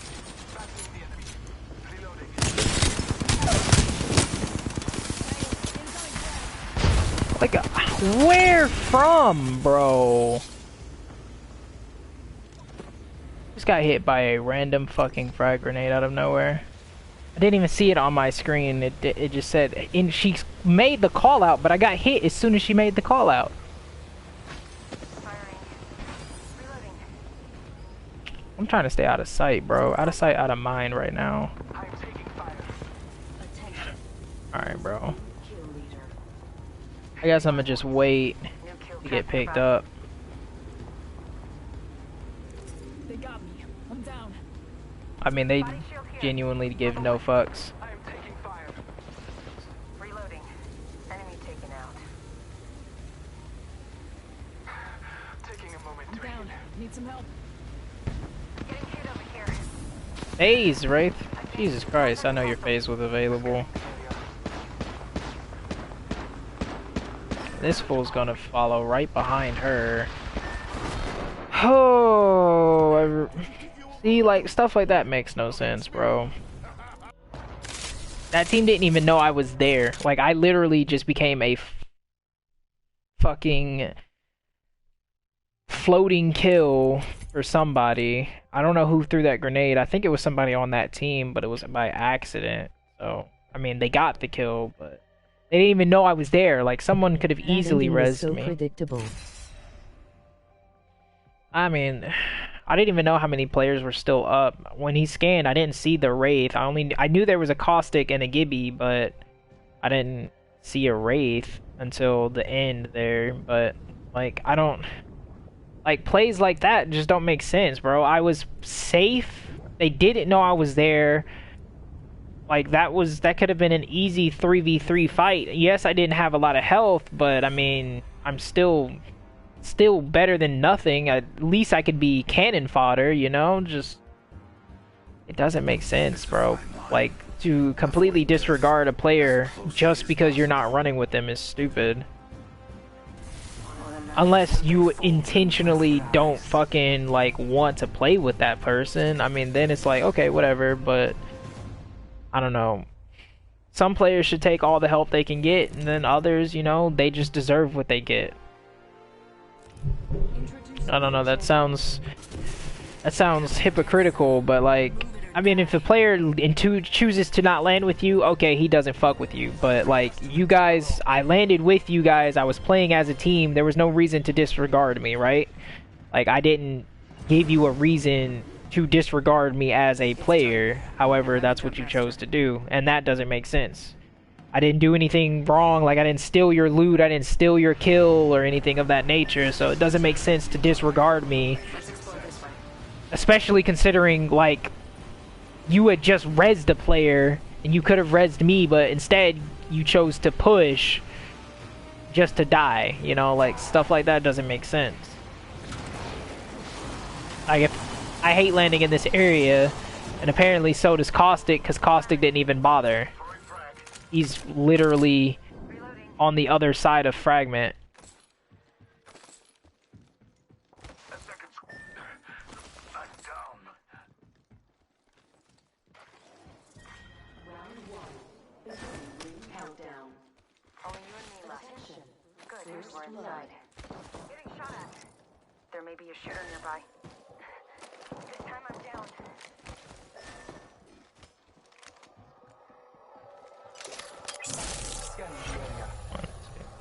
Reloading. Like, where from, bro? Just got hit by a random fucking frag grenade out of nowhere. I didn't even see it on my screen. It just said, and she made the call out, but I got hit as soon as she made the call out. I'm trying to stay out of sight, bro. Out of sight, out of mind right now. Alright, bro. I guess I'm gonna just wait to get picked up. They got me. I'm down. I mean, they genuinely give no fucks. I am taking fire. Reloading. Enemy taken out. Taking a moment I'm to down. Need some help. Getting hit over here. Phase, Wraith. Jesus Christ, I know your phase was available. This fool's gonna follow right behind her. Oh, see, like, stuff like that makes no sense, bro. That team didn't even know I was there. Like, I literally just became a fucking floating kill for somebody. I don't know who threw that grenade. I think it was somebody on that team, but it was by accident. So, I mean, they got the kill, but they didn't even know I was there. Like, someone could have easily rezzed so me. Predictable. I mean, I didn't even know how many players were still up. When he scanned, I didn't see the Wraith. I knew there was a Caustic and a Gibby, but I didn't see a Wraith until the end there. But, like, I don't... Like, plays like that just don't make sense, bro. I was safe. They didn't know I was there. Like, that could have been an easy 3v3 fight. Yes, I didn't have a lot of health, but, I mean, I'm still better than nothing. At least I could be cannon fodder, you know? Just, it doesn't make sense, bro. Like, to completely disregard a player just because you're not running with them is stupid. Unless you intentionally don't fucking, like, want to play with that person. I mean, then it's like, okay, whatever, but I don't know. Some players should take all the help they can get, and then others, you know, they just deserve what they get. I don't know, that sounds hypocritical, but, like, I mean, if a player chooses to not land with you, okay, he doesn't fuck with you. But, like, you guys, I landed with you guys, I was playing as a team, there was no reason to disregard me, right? Like, I didn't give you a reason to disregard me as a player. However, that's what you chose to do, and that doesn't make sense. I didn't do anything wrong, like I didn't steal your loot, I didn't steal your kill or anything of that nature, so it doesn't make sense to disregard me. Especially considering, like, you had just rezzed a player, and you could have rezzed me, but instead you chose to push just to die, you know, like, stuff like that doesn't make sense. Like, I hate landing in this area, and apparently so does Caustic, because Caustic didn't even bother. He's literally on the other side of Fragment. Countdown. Only you and me left. Good, we're inside. Getting shot at. There may be a shooter nearby. This time I'm down.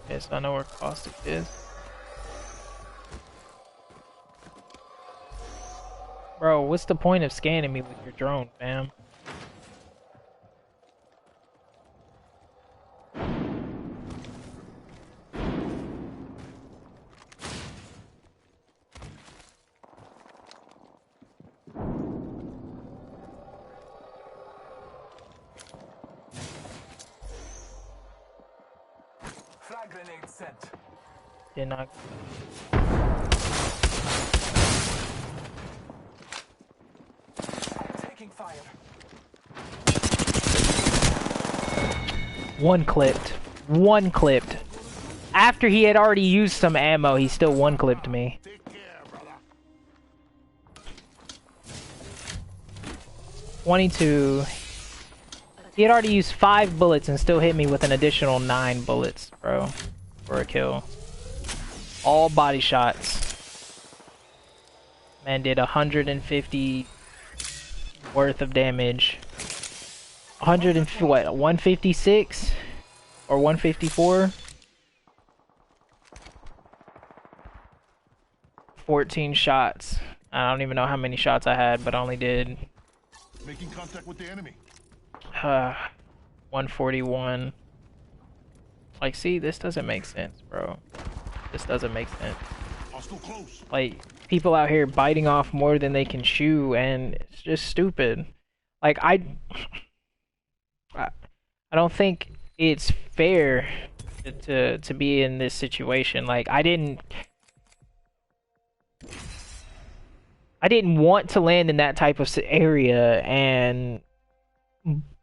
Yes, I know where Caustic is. Bro, what's the point of scanning me with your drone, fam? Flag grenade sent. Did not. Taking fire. One clipped. One clipped. After he had already used some ammo, he still one clipped me. Take care, brother. 22. He had already used 5 bullets and still hit me with an additional 9 bullets, bro. for a kill. All body shots. Man did 150 worth of damage. 156 or 154. 14 shots. I don't even know how many shots I had, but I only did Making contact with the enemy. 141. Like, see, this doesn't make sense, bro. This doesn't make sense. Hostile close. Like, people out here biting off more than they can chew, and it's just stupid. Like, I don't think it's fair to be in this situation. Like, I didn't want to land in that type of area,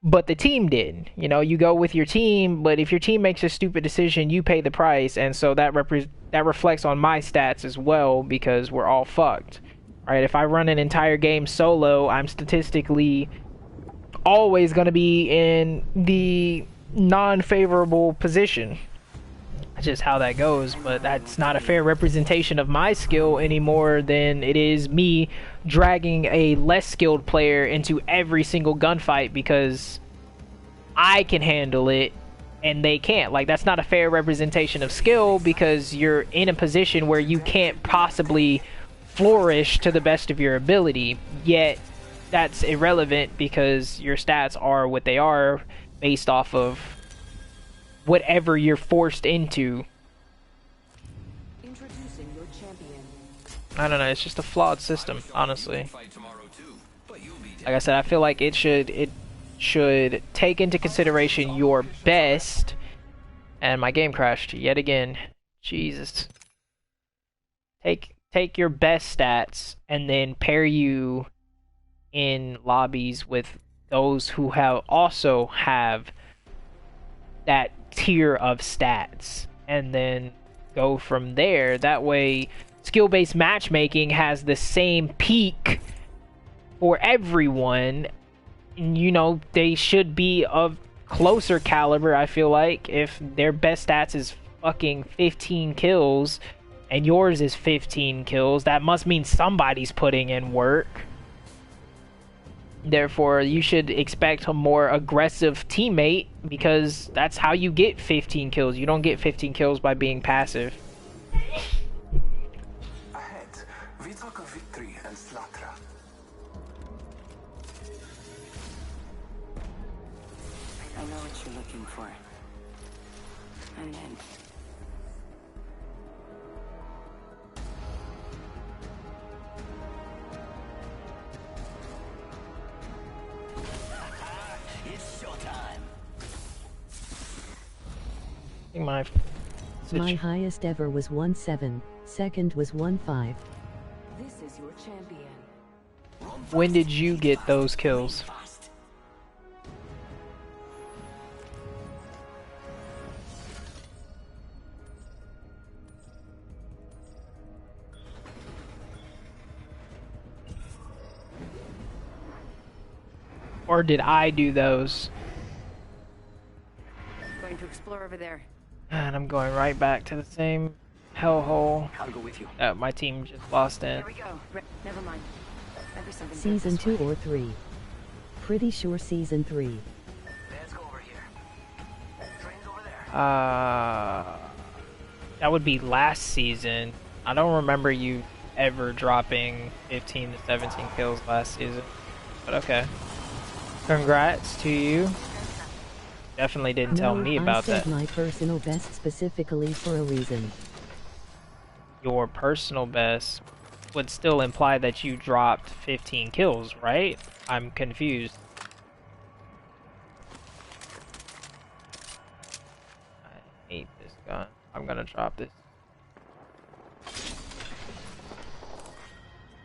but the team did. You know, you go with your team, but if your team makes a stupid decision, you pay the price, and so that reflects on my stats as well, because we're all fucked. Right? If I run an entire game solo, I'm statistically always going to be in the non-favorable position. That's just how that goes, but that's not a fair representation of my skill any more than it is me dragging a less skilled player into every single gunfight because I can handle it and they can't. Like, that's not a fair representation of skill, because you're in a position where you can't possibly flourish to the best of your ability, yet that's irrelevant because your stats are what they are based off of whatever you're forced into. Introducing your champion. I don't know, it's just a flawed system, honestly. Like I said, I feel like it should take into consideration your best. And my game crashed yet again. Jesus. Take your best stats and then pair you in lobbies with those who also have that tier of stats, and then go from there. That way skill-based matchmaking has the same peak for everyone, and, you know, they should be of closer caliber. I feel like if their best stats is fucking 15 kills and yours is 15 kills, that must mean somebody's putting in work. Therefore, you should expect a more aggressive teammate, because that's how you get 15 kills. You don't get 15 kills by being passive. Ahead, we talk of victory and slaughter. I know what you're looking for. And then it's showtime. I think My highest ever was 1.7, second was 1.5. This is your champion. When did you get those kills? Fast. Or did I do those? Going to explore over there. And I'm going right back to the same hellhole I'll go with you. that my team just lost in. Here we go. Never mind. Might be something Season good this 2 way. or 3. Pretty sure season 3. Let's go over here. Train's over there. That would be last season. I don't remember you ever dropping 15 to 17 kills last season. But okay. Congrats to you. Definitely didn't tell me about I said that. my personal best specifically for a reason. Your personal best would still imply that you dropped 15 kills, right? I'm confused. I hate this gun. I'm gonna drop this.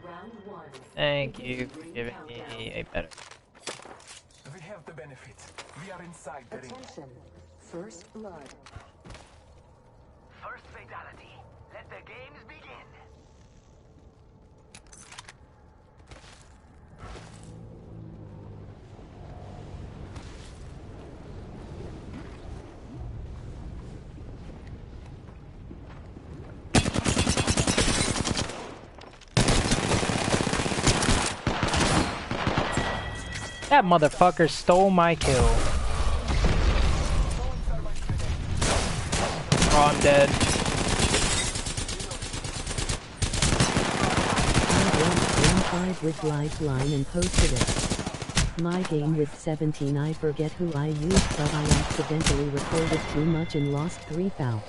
Round 1. Thank you for giving me a better. We have the benefits. We are inside the ring. Attention. First blood. First fatality. Let the games begin. That motherfucker stole my kill. Oh, I'm dead. I went with Lifeline and posted it. My game with 17, I forget who I used, but I accidentally recorded too much and lost 3 foul.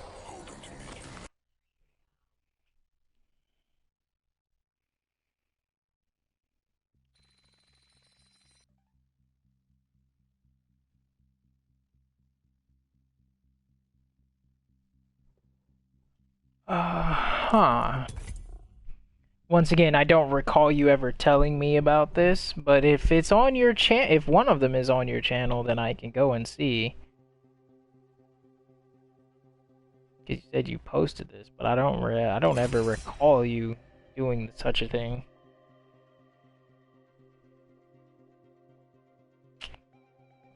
Huh. Once again, I don't recall you ever telling me about this, but if it's on your if one of them is on your channel, then I can go and see. 'Cause you said you posted this, but I don't ever recall you doing such a thing.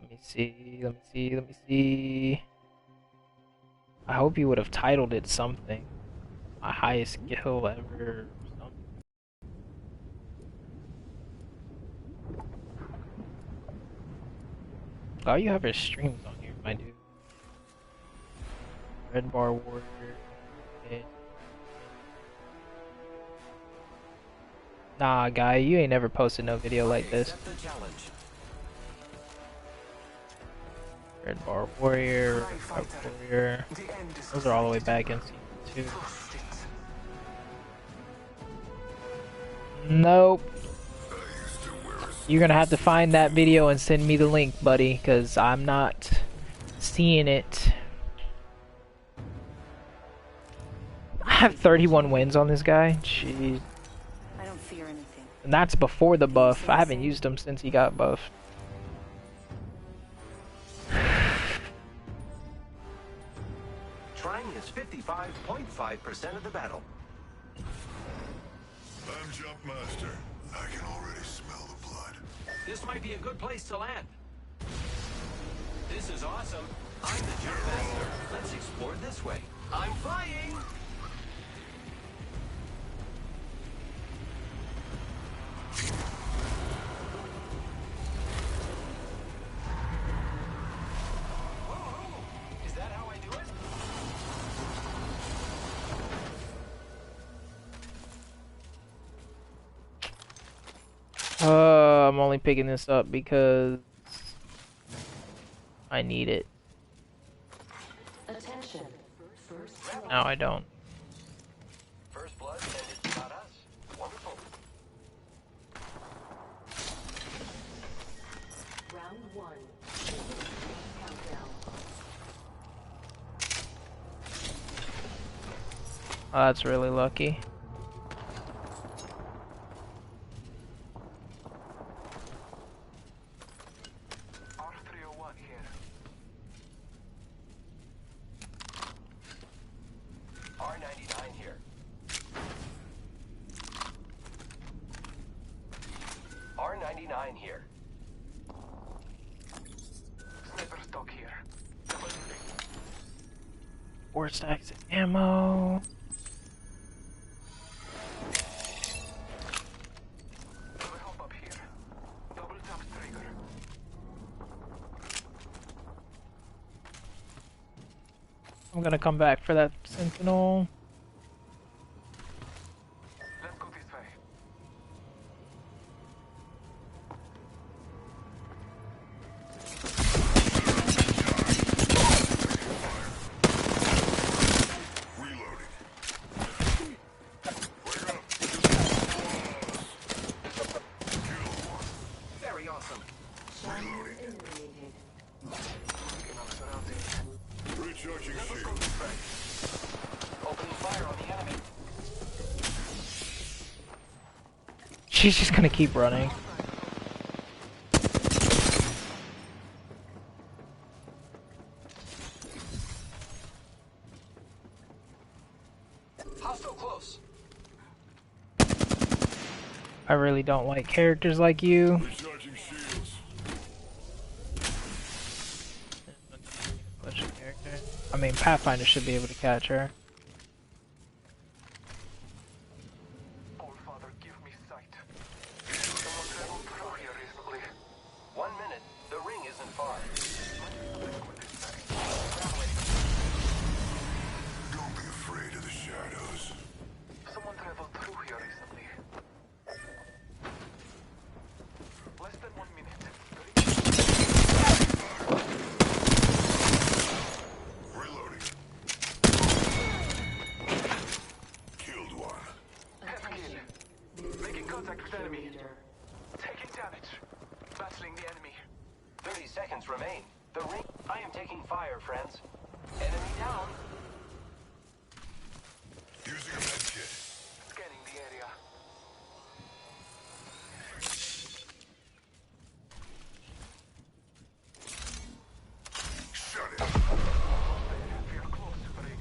Let me see. I hope you would have titled it something. My highest skill ever. Oh, you have your streams on here, my dude. Red Bar Warrior. Okay. Nah, guy, you ain't never posted no video like this. Red Bar Warrior, Red Bar Warrior. Those are all the way back in season 2. Nope. You're gonna have to find that video and send me the link, buddy, because I'm not seeing it. I have 31 wins on this guy. Jeez. I don't fear anything. And that's before the buff. I haven't used him since he got buffed. Trying is 55.5% of the battle. I'm Jumpmaster. I can already smell the blood. This might be a good place to land. This is awesome. I'm the Jumpmaster. Let's explore this way. I'm flying! Is that how I do it? I'm only picking this up because I need it. Attention. No, I don't. First blood, and it's not us. Wonderful. Round 1. Countdown. Oh, that's really lucky. R301 here. R99 here. R99 here. Sniper stock here. Double thing. 4 stacks of ammo. Help up here. Double tap trigger. I'm gonna come back for that sentinel. Let's go this way. Reloading. Very awesome. Reloading. Recharging shield. Opening fire on the enemy. She's just gonna keep running. Hostile close. I really don't like characters like you. Recharging shields. Push a character. I mean, Pathfinder should be able to catch her. All Father, give me sight. Someone traveled through here recently. Contact with enemy. Taking damage. Battling the enemy. 30 seconds remain. The ring. I am taking fire, friends. Enemy down. Using a med kit. Scanning the area. Shut it. We are close, Brig.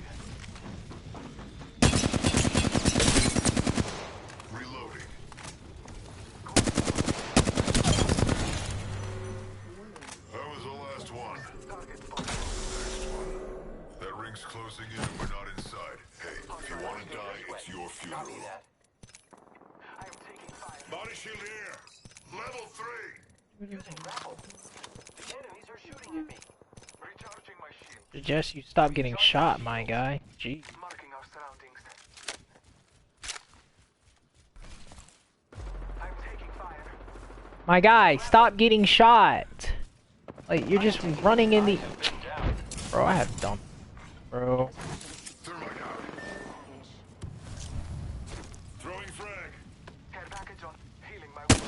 Reloading. That was the last one. Target spot. Next one. That ring's closing in and we're not inside. Hey, if you want to die, it's your funeral. Copy that. I am taking fire. Body shield here. Level 3. Using grapple. The enemies are shooting at me. Recharging my shield. Suggest you stop getting shot, my guy. Gee. Marking our surroundings. I'm taking fire. My guy, stop getting shot. Like, you're just running in the... Bro, I have dump. Bro. Thermite out. Throwing frag. Care package on. Healing my wounds.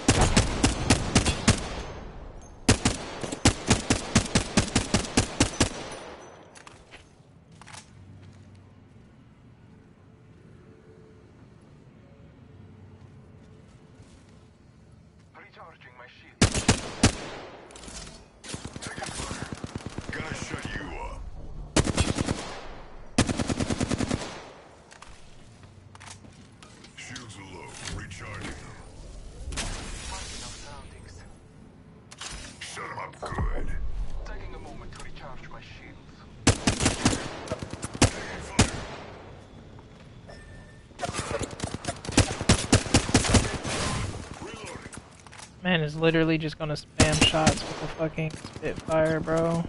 Recharging my shield. Taking fire. Gotta shut you up. Shields are low. Recharging them. Marking our surroundings. Shut them up good. Taking a moment to recharge my shields. Taking fire. Reloading. Man is literally just gonna spam shots with the fucking Spitfire, bro.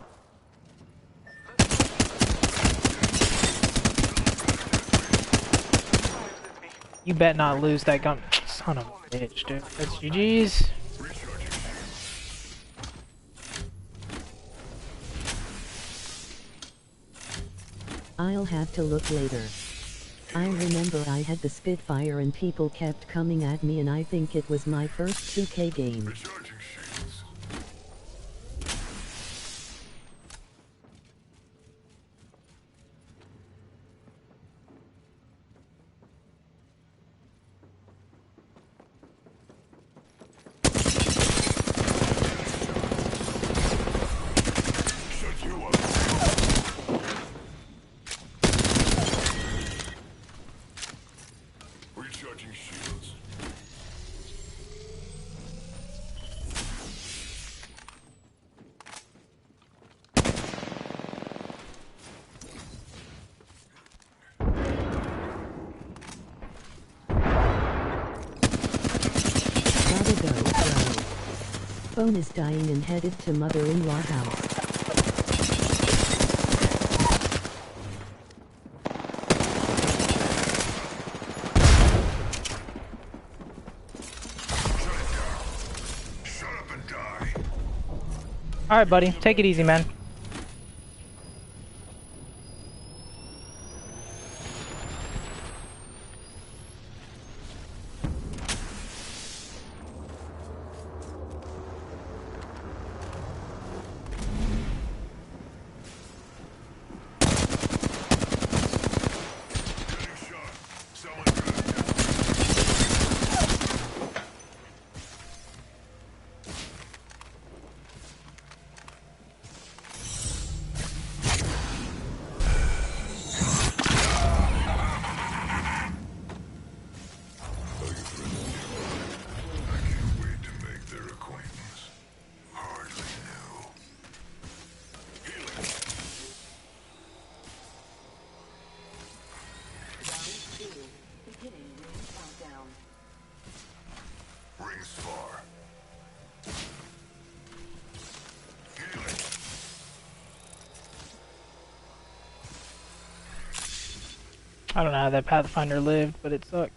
You bet not lose that gun. Son of a bitch, dude. That's GG's. Recharging shields. I'll have to look later. I remember I had the Spitfire and people kept coming at me, and I think it was my first 2K game. Recharging shields. Shut you up. Recharging shields. Gotta go, bro. Phone is dying and headed to mother-in-law house. Shut up and die. Alright, buddy. Take it easy, man. Getting shot. Someone good. Oh, you friends. I can't wait to make their acquaintance. Hardly knew. Healing. Rings far. Healing. I don't know how that Pathfinder lived, but it sucks.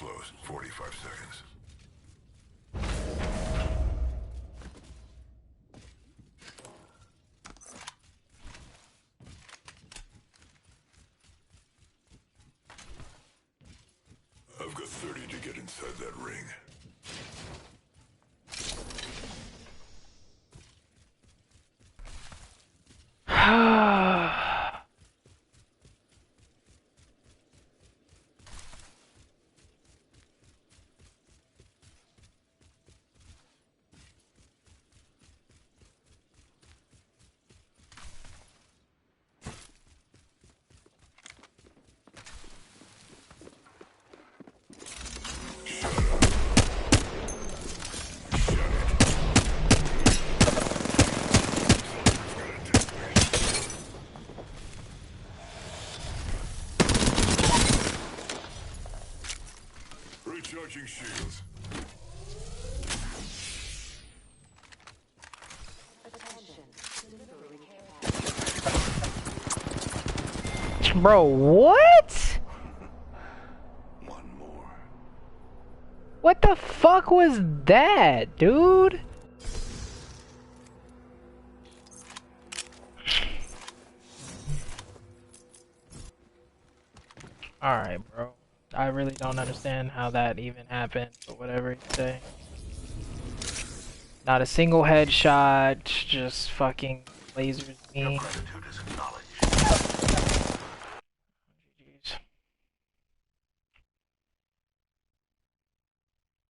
close. 45 seconds. I've got 30 to get inside that ring. Recharging shields. Bro, what? One more. What the fuck was that, dude? Alright, bro. I really don't understand how that even happened, but whatever you say. Not a single headshot, just fucking lasers me. Gratitude is acknowledged.